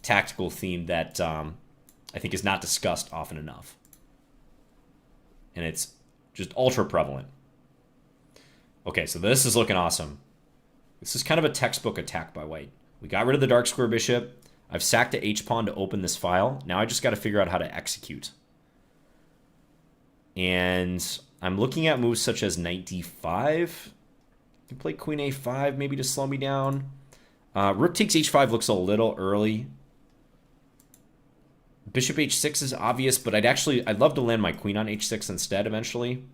tactical theme that I think is not discussed often enough. And it's just ultra prevalent. Okay, so this is looking awesome. This is kind of a textbook attack by white. We got rid of the dark square bishop. I've sacked the h-pawn to open this file. Now I just got to figure out how to execute. And I'm looking at moves such as knight d5. I can play queen a5 maybe to slow me down. Rook takes h5 looks a little early. Bishop h6 is obvious, but I'd love to land my queen on h6 instead eventually.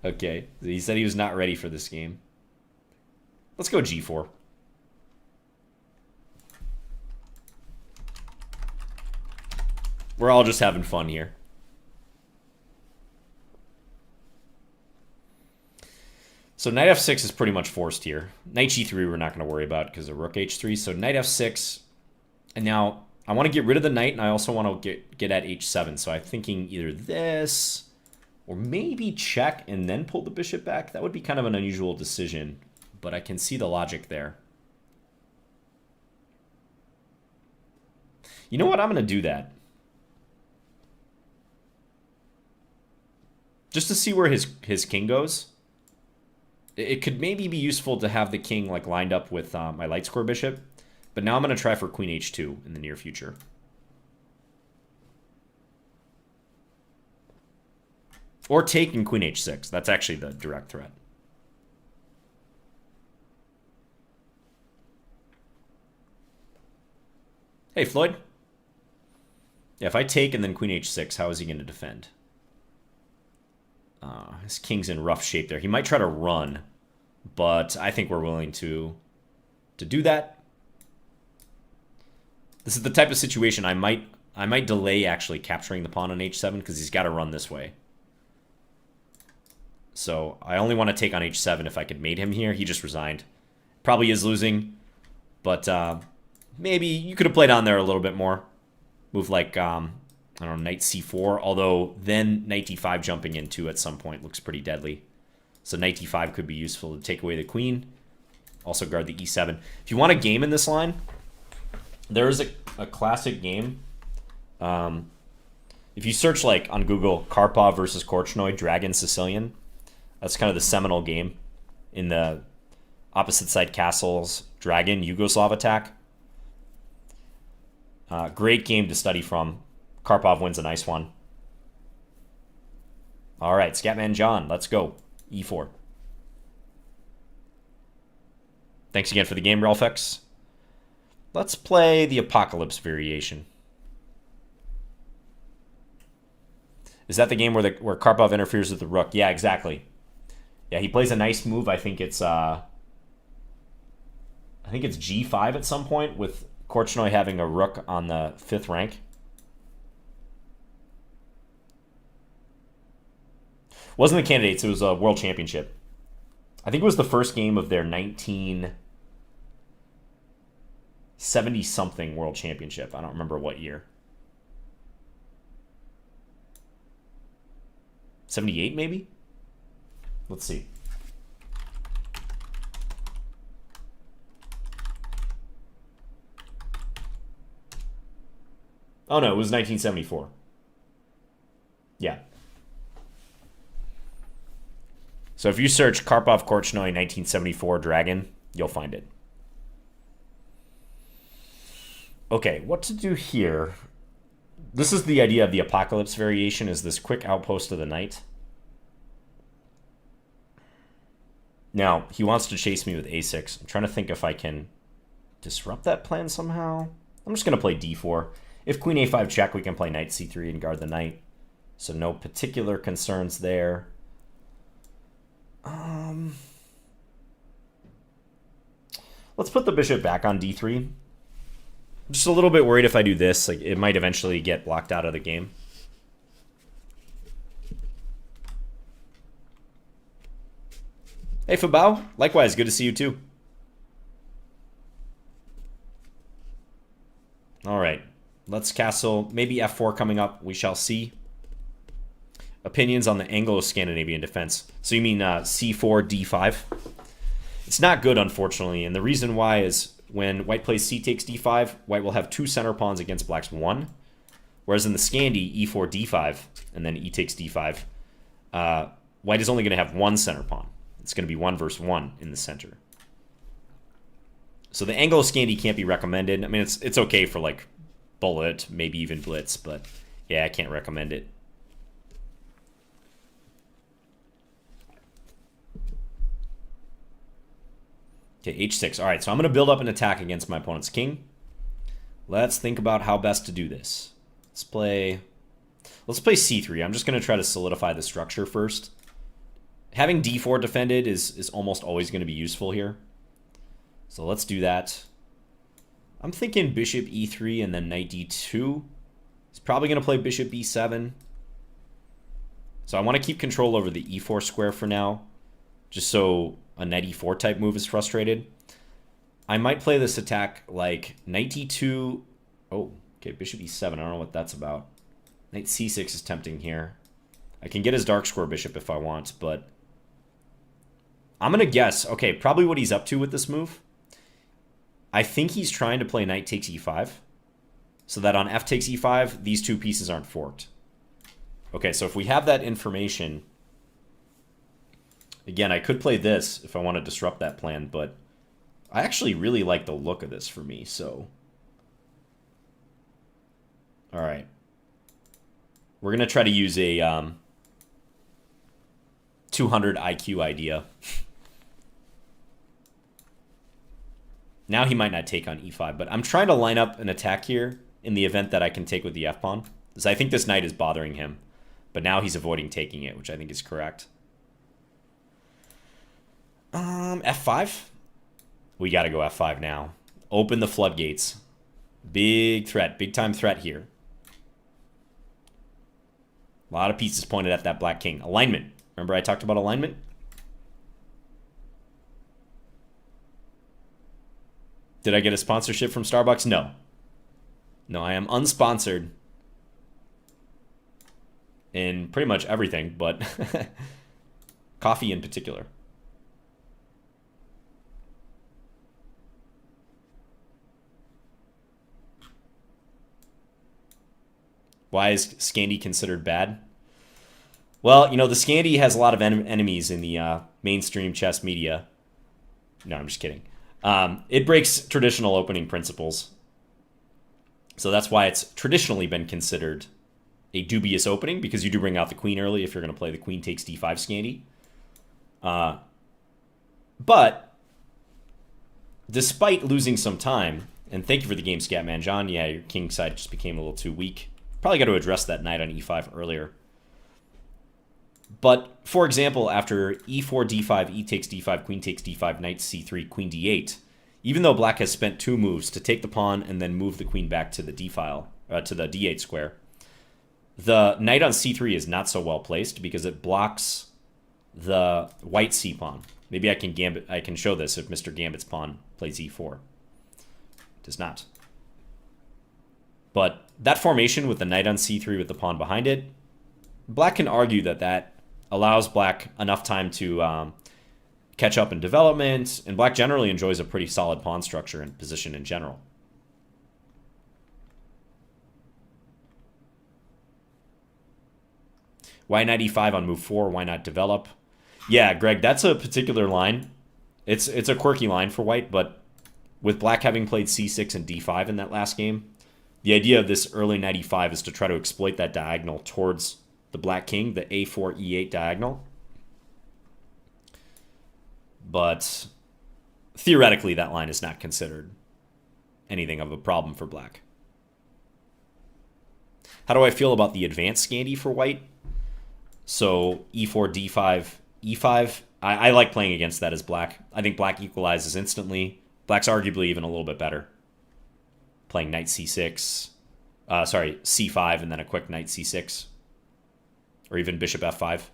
Okay, he said he was not ready for this game. Let's go g4. We're all just having fun here. So knight f6 is pretty much forced here. Knight g3 we're not going to worry about because of rook h3. So knight f6. And now I want to get rid of the knight, and I also want to get at h7. So I'm thinking either this or maybe check and then pull the bishop back. That would be kind of an unusual decision, but I can see the logic there. You know what? I'm going to do that. Just to see where his king goes. It could maybe be useful to have the king like lined up with my light square bishop. But now I'm going to try for queen h2 in the near future. Or taking queen h6. That's actually the direct threat. Hey, Floyd. Yeah, if I take and then queen h6, how is he going to defend? His king's in rough shape there. He might try to run, but I think we're willing to do that. This is the type of situation I might delay actually capturing the pawn on h7 because he's got to run this way. So I only want to take on h7 if I could mate him here. He just resigned. Probably is losing, but maybe you could have played on there a little bit more. Move like, I don't know, knight c4, although then knight d5 jumping in too at some point looks pretty deadly. So knight d5 could be useful to take away the queen. Also guard the e7. If you want a game in this line, there is a classic game. If you search like on Google, Karpov versus Korchnoi, Dragon Sicilian, that's kind of the seminal game in the opposite side castles, Dragon, Yugoslav attack. Great game to study from. Karpov wins a nice one. All right, Scatman John, let's go. E4. Thanks again for the game, Ralphx. Let's play the Apocalypse variation. Is that the game where Karpov interferes with the rook? Yeah, exactly. Yeah, he plays a nice move. I think it's G5 at some point with Korchnoi having a rook on the 5th rank. Wasn't the candidates, it was a world championship. I think it was the first game of their 1970-something world championship. I don't remember what year. 78 maybe? Let's see. Oh no, it was 1974. Yeah. So if you search Karpov Korchnoi 1974 Dragon, you'll find it. Okay, what to do here? This is the idea of the Apocalypse variation, is this quick outpost of the knight. Now, he wants to chase me with a6. I'm trying to think if I can disrupt that plan somehow. I'm just going to play d4. If queen a5 check, we can play knight c3 and guard the knight. So no particular concerns there. Let's put the bishop back on d3. I'm just a little bit worried if I do this, like it might eventually get blocked out of the game. Hey Fabao, likewise, good to see you too. All right, let's castle, maybe f4 coming up, we shall see. Opinions on the Anglo-Scandinavian defense. So you mean c4, d5? It's not good, unfortunately, and the reason why is when white plays c takes d5, white will have 2 center pawns against black's 1, whereas in the Scandi, e4, d5, and then e takes d5, white is only going to have 1 center pawn. It's going to be 1 versus 1 in the center. So the Anglo-Scandi can't be recommended. I mean, it's okay for like bullet, maybe even blitz, but yeah, I can't recommend it. Okay, h6. All right, so I'm going to build up an attack against my opponent's king. Let's think about how best to do this. Let's play c3. I'm just going to try to solidify the structure first. Having d4 defended is almost always going to be useful here. So let's do that. I'm thinking bishop e3 and then knight d2. He's probably going to play bishop b7. So I want to keep control over the e4 square for now, just so a knight e4 type move is frustrated. I might play this attack like knight d2. Oh, okay, bishop e7. I don't know what that's about. Knight c6 is tempting here. I can get his dark square bishop if I want, but I'm going to guess, okay, probably what he's up to with this move. I think he's trying to play knight takes e5, so that on f takes e5, these 2 pieces aren't forked. Okay, so if we have that information, again, I could play this if I want to disrupt that plan, but I actually really like the look of this for me, so. All right. We're going to try to use a 200 IQ idea. Now he might not take on e5, but I'm trying to line up an attack here in the event that I can take with the f-pawn, because I think this knight is bothering him. But now he's avoiding taking it, which I think is correct. F5? We got to go F5 now. Open the floodgates. Big threat. Big time threat here. A lot of pieces pointed at that black king. Alignment. Remember I talked about alignment? Did I get a sponsorship from Starbucks? No. No, I am unsponsored in pretty much everything, but coffee in particular. Why is Scandi considered bad? Well, you know, the Scandi has a lot of enemies in the mainstream chess media. No, I'm just kidding. It breaks traditional opening principles. So that's why it's traditionally been considered a dubious opening, because you do bring out the queen early if you're going to play the queen takes d5 Scandi. But despite losing some time, and thank you for the game, Scatman John. Yeah, your king side just became a little too weak. Probably got to address that knight on e5 earlier. But, for example, after e4, d5, e takes d5, queen takes d5, knight c3, queen d8, even though black has spent 2 moves to take the pawn and then move the queen back to the d file, to the d8 square, the knight on c3 is not so well placed because it blocks the white c pawn. Maybe I can show this if Mr. Gambit's pawn plays e4. It does not. But that formation with the knight on c3 with the pawn behind it, black can argue that that allows black enough time to catch up in development, and black generally enjoys a pretty solid pawn structure and position in general. Why knight e5 on move 4? Why not develop? Yeah, Greg, that's a particular line. It's a quirky line for white, but with black having played c6 and d5 in that last game, the idea of this early knight e5 is to try to exploit that diagonal towards the black king, the a4, e8 diagonal. But theoretically, that line is not considered anything of a problem for black. How do I feel about the advanced Scandi for white? So e4, d5, e5. I like playing against that as black. I think black equalizes instantly. Black's arguably even a little bit better. Playing knight c6, c5, and then a quick knight c6. Or even bishop f5.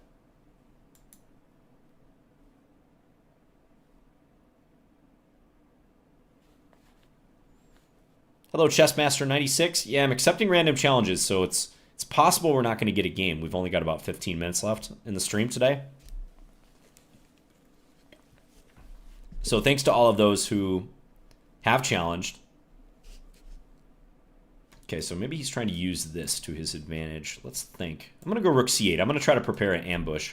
Hello, Chessmaster96. Yeah, I'm accepting random challenges, so it's possible we're not going to get a game. We've only got about 15 minutes left in the stream today. So thanks to all of those who have challenged. Okay, so maybe he's trying to use this to his advantage. Let's think. I'm going to go rook c8. I'm going to try to prepare an ambush.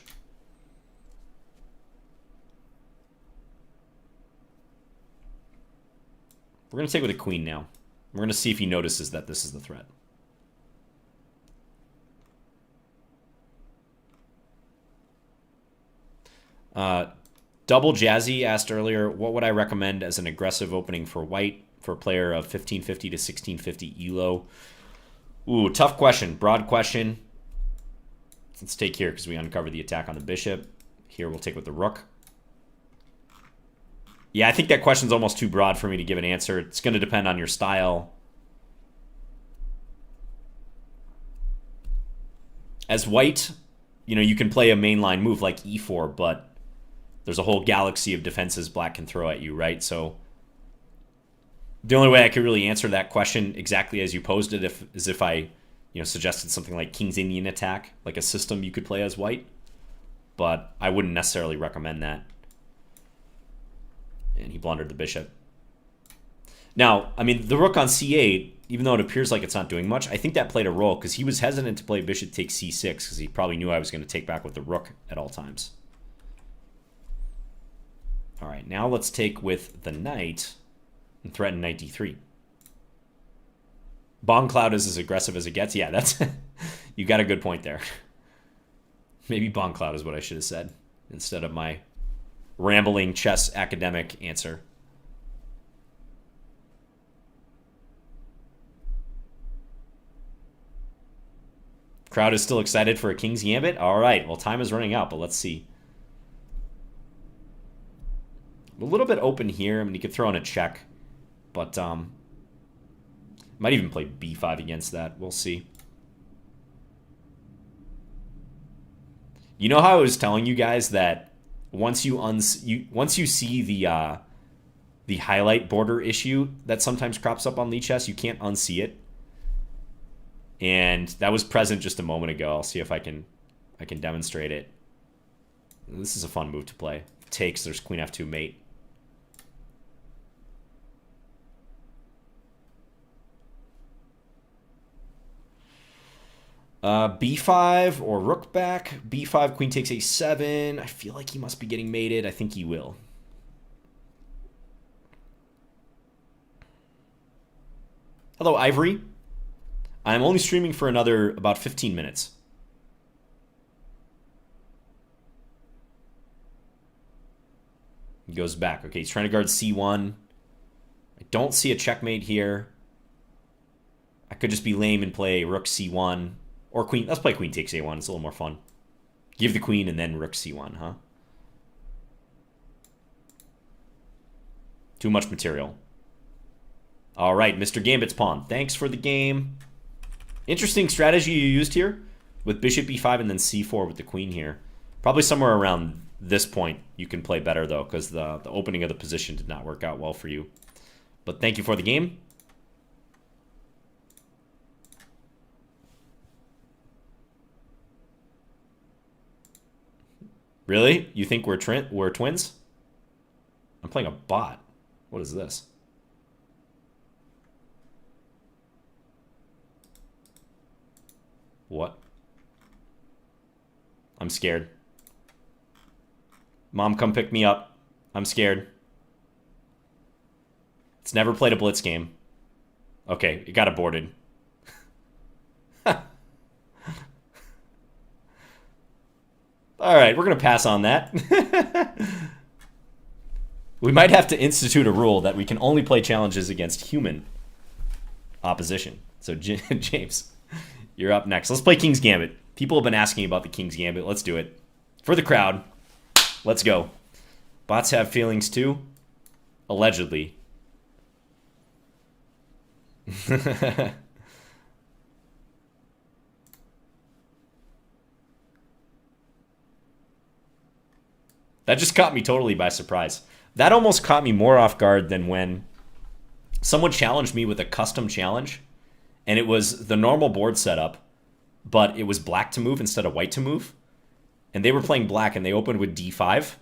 We're going to take with a queen now. We're going to see if he notices that this is the threat. Double Jazzy asked earlier, what would I recommend as an aggressive opening for white for a player of 1550 to 1650 ELO? Ooh, tough question. Broad question. Let's take here because we uncover the attack on the bishop. Here we'll take with the rook. Yeah, I think that question's almost too broad for me to give an answer. It's going to depend on your style. As white, you know, you can play a mainline move like e4, but there's a whole galaxy of defenses black can throw at you, right? So the only way I could really answer that question exactly as you posed it is if I, you know, suggested something like King's Indian attack, like a system you could play as white. But I wouldn't necessarily recommend that. And he blundered the bishop. Now, I mean, the rook on c8, even though it appears like it's not doing much, I think that played a role because he was hesitant to play bishop takes c6 because he probably knew I was going to take back with the rook at all times. All right, now let's take with the knight and threaten knight d3. Bongcloud is as aggressive as it gets. Yeah, that's you got a good point there. Maybe Bongcloud is what I should have said instead of my rambling chess academic answer. Crowd is still excited for a King's Gambit? All right, well, time is running out, but let's see. A little bit open here. I mean, you could throw in a check, but might even play b5 against that. We'll see. You know how I was telling you guys that once you see the highlight border issue that sometimes crops up on Lichess, you can't unsee it. And that was present just a moment ago. I'll see if I can demonstrate it. This is a fun move to play. Takes, there's queen f2 mate. B5 or rook back. B5, queen takes a7. I feel like he must be getting mated. I think he will. Hello, Ivory. I'm only streaming for another about 15 minutes. He goes back. Okay, he's trying to guard c1. I don't see a checkmate here. I could just be lame and play rook c1. Or queen. Let's play queen takes a1. It's a little more fun. Give the queen and then rook c1, huh? Too much material. All right, Mr. Gambit's pawn. Thanks for the game. Interesting strategy you used here with bishop e5 and then c4 with the queen here. Probably somewhere around this point you can play better, though, because the opening of the position did not work out well for you. But thank you for the game. Really? You think we're twins? I'm playing a bot. What is this? What? I'm scared. Mom, come pick me up. I'm scared. It's never played a blitz game. Okay, it got aborted. All right, we're going to pass on that. We might have to institute a rule that we can only play challenges against human opposition. So, James, you're up next. Let's play King's Gambit. People have been asking about the King's Gambit. Let's do it. For the crowd. Let's go. Bots have feelings too? Allegedly. That just caught me totally by surprise. That almost caught me more off guard than when someone challenged me with a custom challenge, and it was the normal board setup, but it was black to move instead of white to move. And they were playing black, and they opened with d5,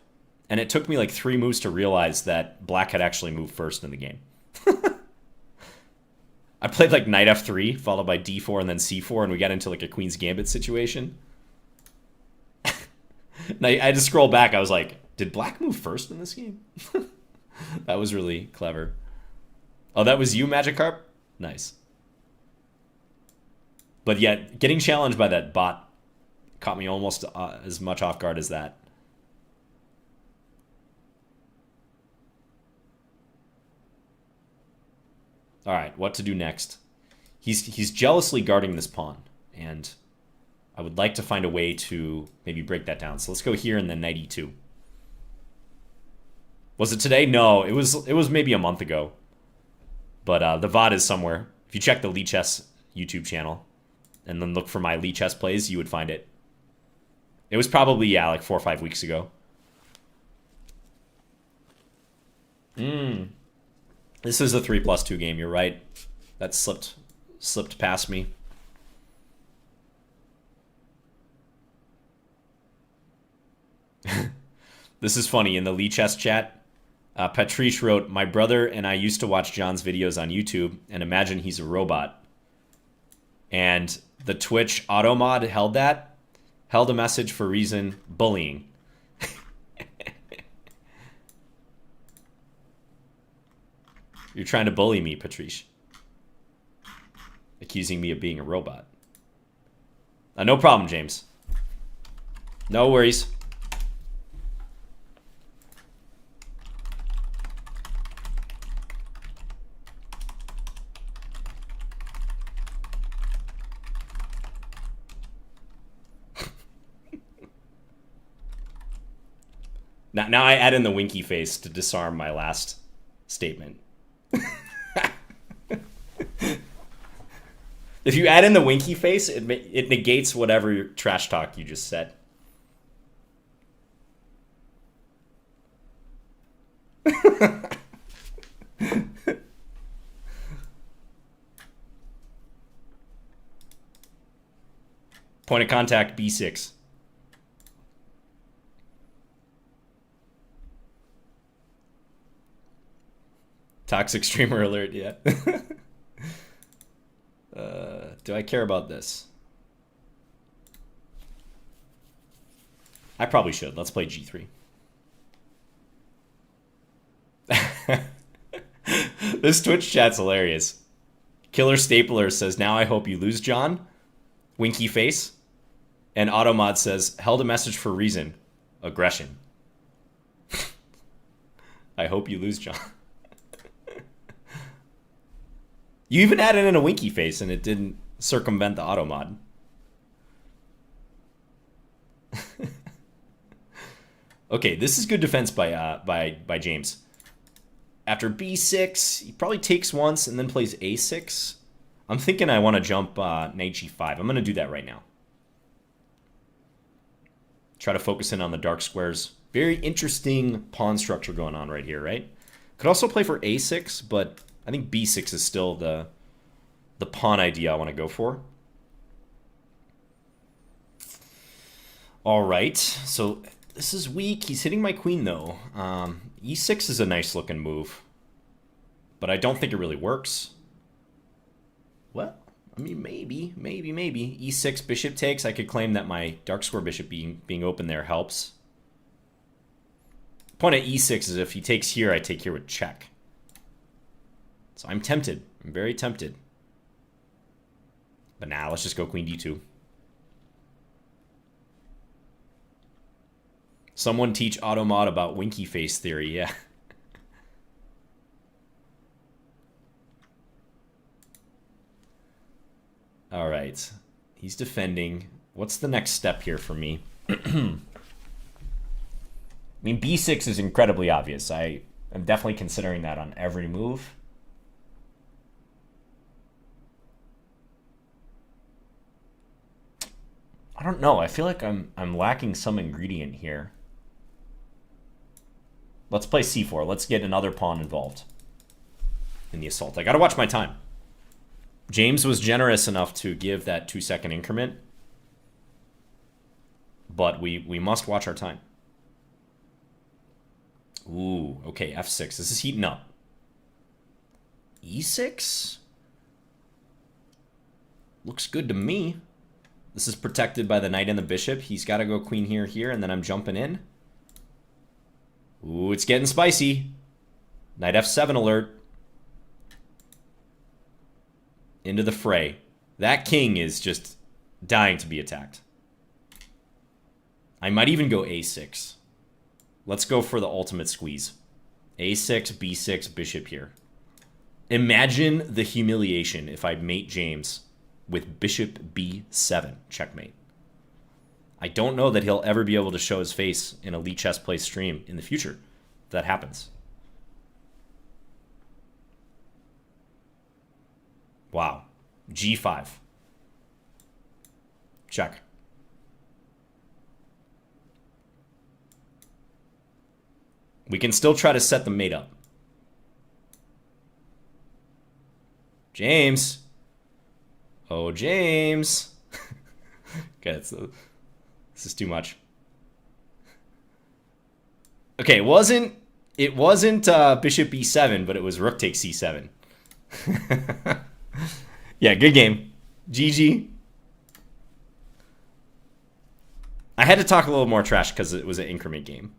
and it took me like 3 moves to realize that black had actually moved first in the game. I played like knight f3, followed by d4 and then c4, and we got into like a Queen's Gambit situation. And I had to scroll back. I was like, did black move first in this game? That was really clever. Oh, that was you, Magikarp? Nice. But yet, getting challenged by that bot caught me almost as much off guard as that. All right, what to do next? He's jealously guarding this pawn, and I would like to find a way to maybe break that down. So let's go here and then knight e2. Was it today? No, it was maybe a month ago. But the VOD is somewhere. If you check the Lichess YouTube channel and then look for my Lichess plays, you would find it. It was probably, yeah, like 4 or 5 weeks ago. This is a 3+2 game, you're right. That slipped past me. This is funny. In the Lichess chat, Patrice wrote, "My brother and I used to watch John's videos on YouTube and imagine he's a robot." And the Twitch auto mod held a message for reason bullying. You're trying to bully me, Patrice. Accusing me of being a robot. No problem, James. No worries. Now I add in the winky face to disarm my last statement. If you add in the winky face, it negates whatever trash talk you just said. Point of contact, B6. Toxic streamer alert, yeah. Do I care about this? I probably should. Let's play G3. This Twitch chat's hilarious. Killer Stapler says, now I hope you lose, John. Winky face. And Automod says, held a message for reason. Aggression. I hope you lose, John. You even added in a winky face and it didn't circumvent the Automod. Okay, this is good defense by James. After b6, he probably takes once and then plays a6. I'm thinking I want to jump knight g5. I'm going to do that right now. Try to focus in on the dark squares. Very interesting pawn structure going on right here, right? Could also play for a6, but I think b6 is still the pawn idea I want to go for. All right, so this is weak. He's hitting my queen, though. E6 is a nice-looking move, but I don't think it really works. Well, I mean, maybe. E6, bishop takes. I could claim that my dark square bishop being open there helps. Point at E6 is if he takes here, I take here with check. So I'm tempted. I'm very tempted. But now, let's just go queen d2. Someone teach Automod about winky face theory, yeah. All right. He's defending. What's the next step here for me? I mean, b6 is incredibly obvious. I am definitely considering that on every move. I don't know. I feel like I'm lacking some ingredient here. Let's play c4. Let's get another pawn involved in the assault. I got to watch my time. James was generous enough to give that 2-second increment, but we must watch our time. Ooh, okay, f6. This is heating up. e6? Looks good to me. This is protected by the knight and the bishop. He's got to go queen here, here, and then I'm jumping in. Ooh, it's getting spicy. Knight f7 alert. Into the fray. That king is just dying to be attacked. I might even go a6. Let's go for the ultimate squeeze. a6, b6, bishop here. Imagine the humiliation if I mate James with bishop b7, checkmate. I don't know that he'll ever be able to show his face in a Lichess Play stream in the future if that happens. Wow. g5. Check. We can still try to set the mate up. James. Oh, James. Okay, this is too much. Okay, it wasn't bishop b7, but it was rook takes c7. Yeah, good game. GG. I had to talk a little more trash because it was an increment game.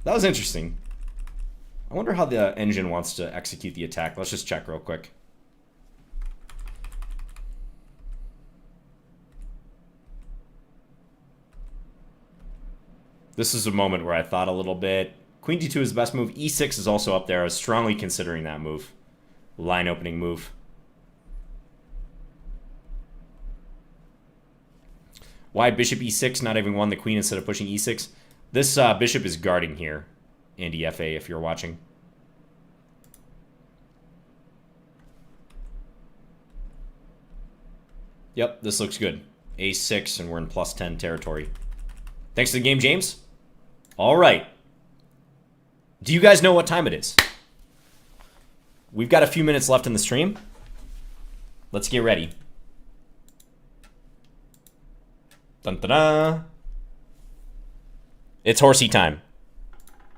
That was interesting. I wonder how the engine wants to execute the attack. Let's just check real quick. This is a moment where I thought a little bit. Queen d2 is the best move. e6 is also up there. I was strongly considering that move. Line opening move. Why bishop e6, not having won the queen instead of pushing e6? This bishop is guarding here, Andy FA, if you're watching. Yep, this looks good. A6, and we're in plus 10 territory. Thanks to the game, James. All right. Do you guys know what time it is? We've got a few minutes left in the stream. Let's get ready. Dun-da-da. It's horsey time.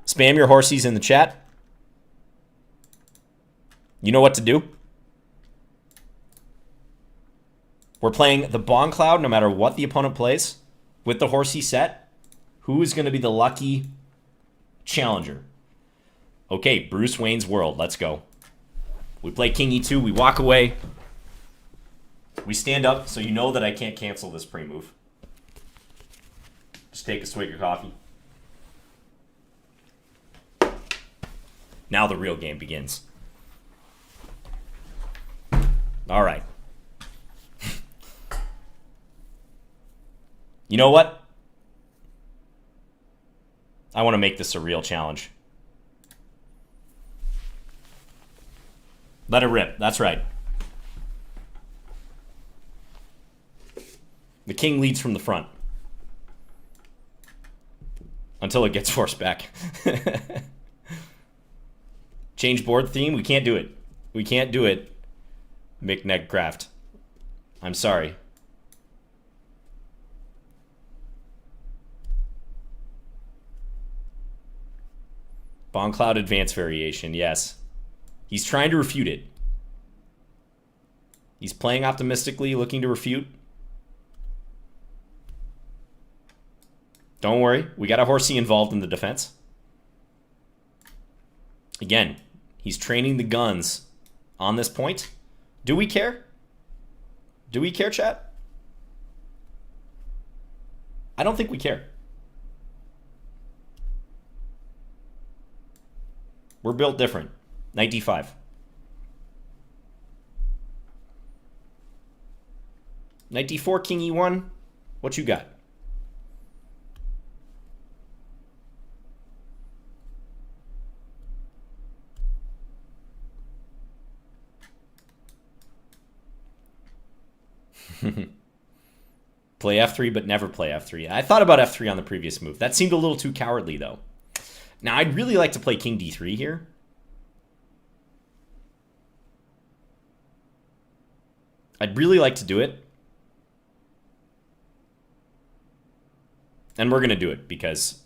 Spam your horsies in the chat. You know what to do. We're playing the Bongcloud no matter what the opponent plays. With the horsey set, who is going to be the lucky challenger? Okay, Bruce Wayne's World. Let's go. We play King E2. We walk away. We stand up, so you know that I can't cancel this pre-move. Just take a swig of coffee. Now the real game begins. All right. You know what? I want to make this a real challenge. Let it rip. That's right. The king leads from the front. Until it gets forced back. Change board theme? We can't do it. We can't do it, McNeckcraft. I'm sorry. Bongcloud advanced variation, yes. He's trying to refute it. He's playing optimistically, looking to refute. Don't worry, we got a horsey involved in the defense. Again, he's training the guns on this point. Do we care? Do we care, chat? I don't think we care. We're built different. Knight d5. Knight d4, king e1. What you got? Play f3, but never play f3. I thought about f3 on the previous move. That seemed a little too cowardly, though. Now, I'd really like to play king d3 here. I'd really like to do it. And we're going to do it because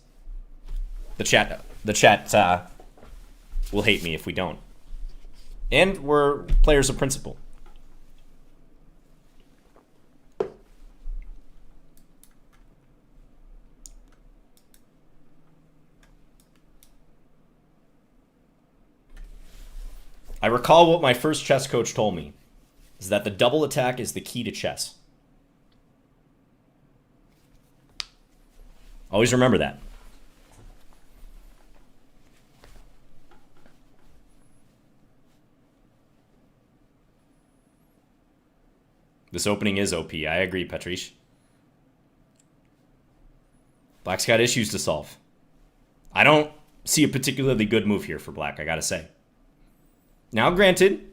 the chat will hate me if we don't. And we're players of principle. I recall what my first chess coach told me, is that the double attack is the key to chess. Always remember that. This opening is OP. I agree, Patrice. Black's got issues to solve. I don't see a particularly good move here for Black, I gotta say. Now, granted,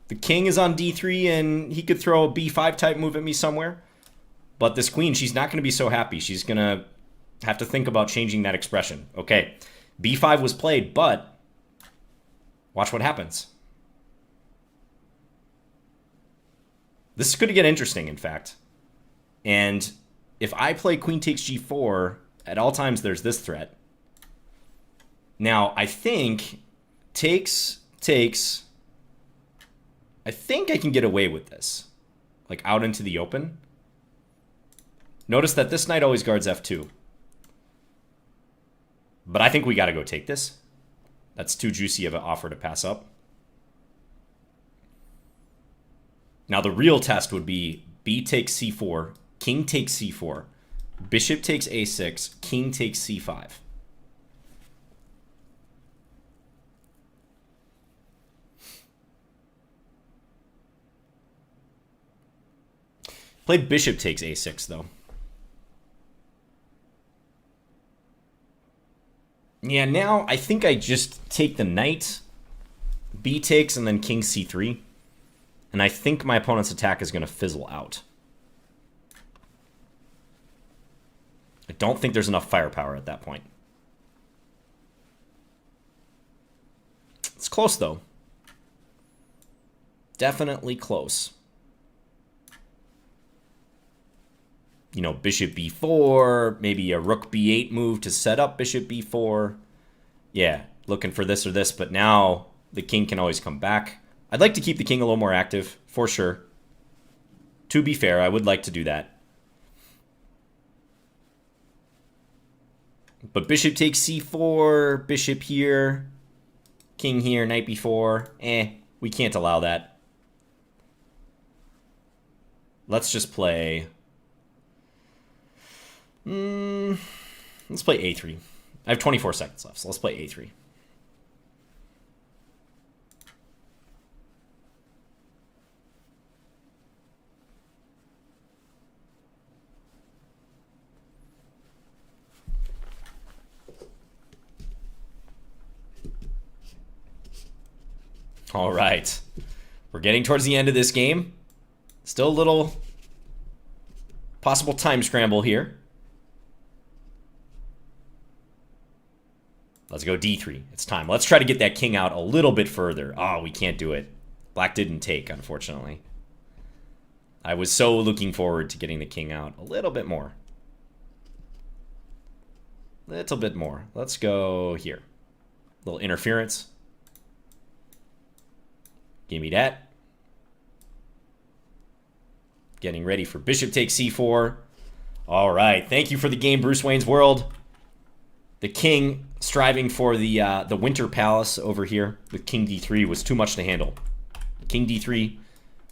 the king is on d3 and he could throw a b5 type move at me somewhere. But this queen, she's not going to be so happy. She's going to have to think about changing that expression. Okay, b5 was played, but watch what happens. This is going to get interesting, in fact. And if I play queen takes g4, at all times there's this threat. Now, I think takes... I think I can get away with this. Like, out into the open. Notice that this knight always guards f2. But I think we gotta go take this. That's too juicy of an offer to pass up. Now, the real test would be b takes c4, king takes c4, bishop takes a6, king takes c5. Played bishop takes a6, though. Yeah, now I think I just take the knight, b takes, and then king c3. And I think my opponent's attack is going to fizzle out. I don't think there's enough firepower at that point. It's close, though. Definitely close. You know, bishop b4, maybe a rook b8 move to set up bishop b4. Yeah, looking for this or this, but now the king can always come back. I'd like to keep the king a little more active, for sure. To be fair, I would like to do that. But bishop takes c4, bishop here, king here, knight b4. We can't allow that. Let's just play... let's play a3. I have 24 seconds left, so let's play a3. All right. We're getting towards the end of this game. Still a little possible time scramble here. Let's go d3. It's time. Let's try to get that king out a little bit further. Oh, we can't do it. Black didn't take, unfortunately. I was so looking forward to getting the king out a little bit more. Little bit more. Let's go here. Little interference. Give me that. Getting ready for bishop takes c4. All right. Thank you for the game, Bruce Wayne's World. The king striving for the Winter Palace over here with king d3 was too much to handle. King d3,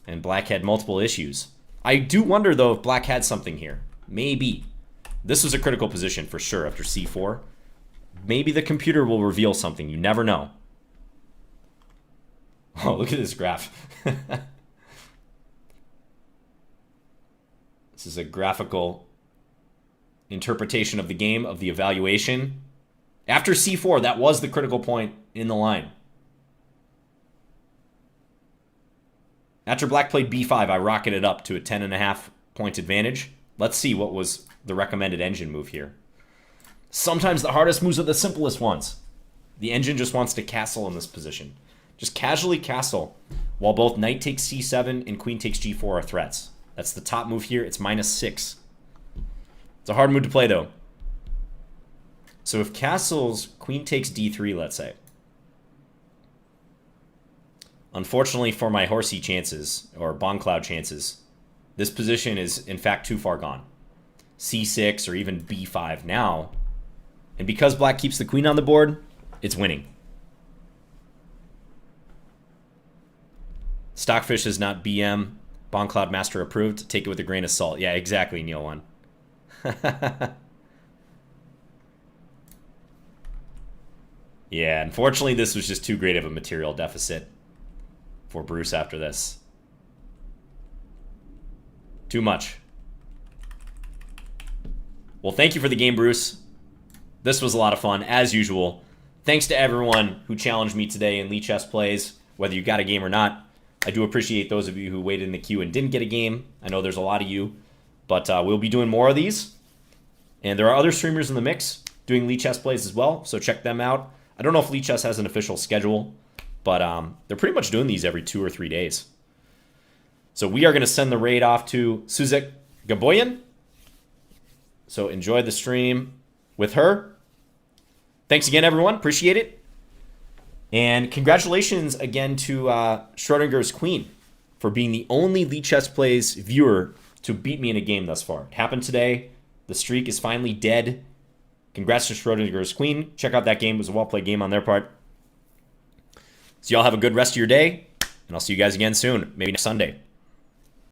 and black had multiple issues. I do wonder, though, if black had something here. Maybe. This was a critical position for sure after c4. Maybe the computer will reveal something. You never know. Oh, look at this graph. This is a graphical interpretation of the game, of the evaluation. After c4, that was the critical point in the line. After black played b5, I rocketed up to a 10.5 point advantage. Let's see what was the recommended engine move here. Sometimes the hardest moves are the simplest ones. The engine just wants to castle in this position. Just casually castle, while both knight takes c7 and queen takes g4 are threats. That's the top move here. It's -6. It's a hard move to play, though. So if castles, queen takes d3, let's say. Unfortunately for my horsey chances, or Bongcloud chances, this position is, in fact, too far gone. c6 or even b5 now. And because black keeps the queen on the board, it's winning. Stockfish is not BM. Bongcloud Master approved. Take it with a grain of salt. Yeah, exactly, Neil One. Yeah, unfortunately, this was just too great of a material deficit for Bruce after this. Too much. Well, thank you for the game, Bruce. This was a lot of fun, as usual. Thanks to everyone who challenged me today in Lichess Plays, whether you got a game or not. I do appreciate those of you who waited in the queue and didn't get a game. I know there's a lot of you, but we'll be doing more of these. And there are other streamers in the mix doing Lichess Plays as well, so check them out. I don't know if Lichess has an official schedule, but they're pretty much doing these every 2 or 3 days. So we are going to send the raid off to Suzek Gaboyan. So enjoy the stream with her. Thanks again, everyone. Appreciate it. And congratulations again to Schrodinger's Queen for being the only Lichess Plays viewer to beat me in a game thus far. It happened today. The streak is finally dead. Congrats to Schrodinger's Queen. Check out that game. It was a well-played game on their part. So y'all have a good rest of your day, and I'll see you guys again soon, maybe next Sunday.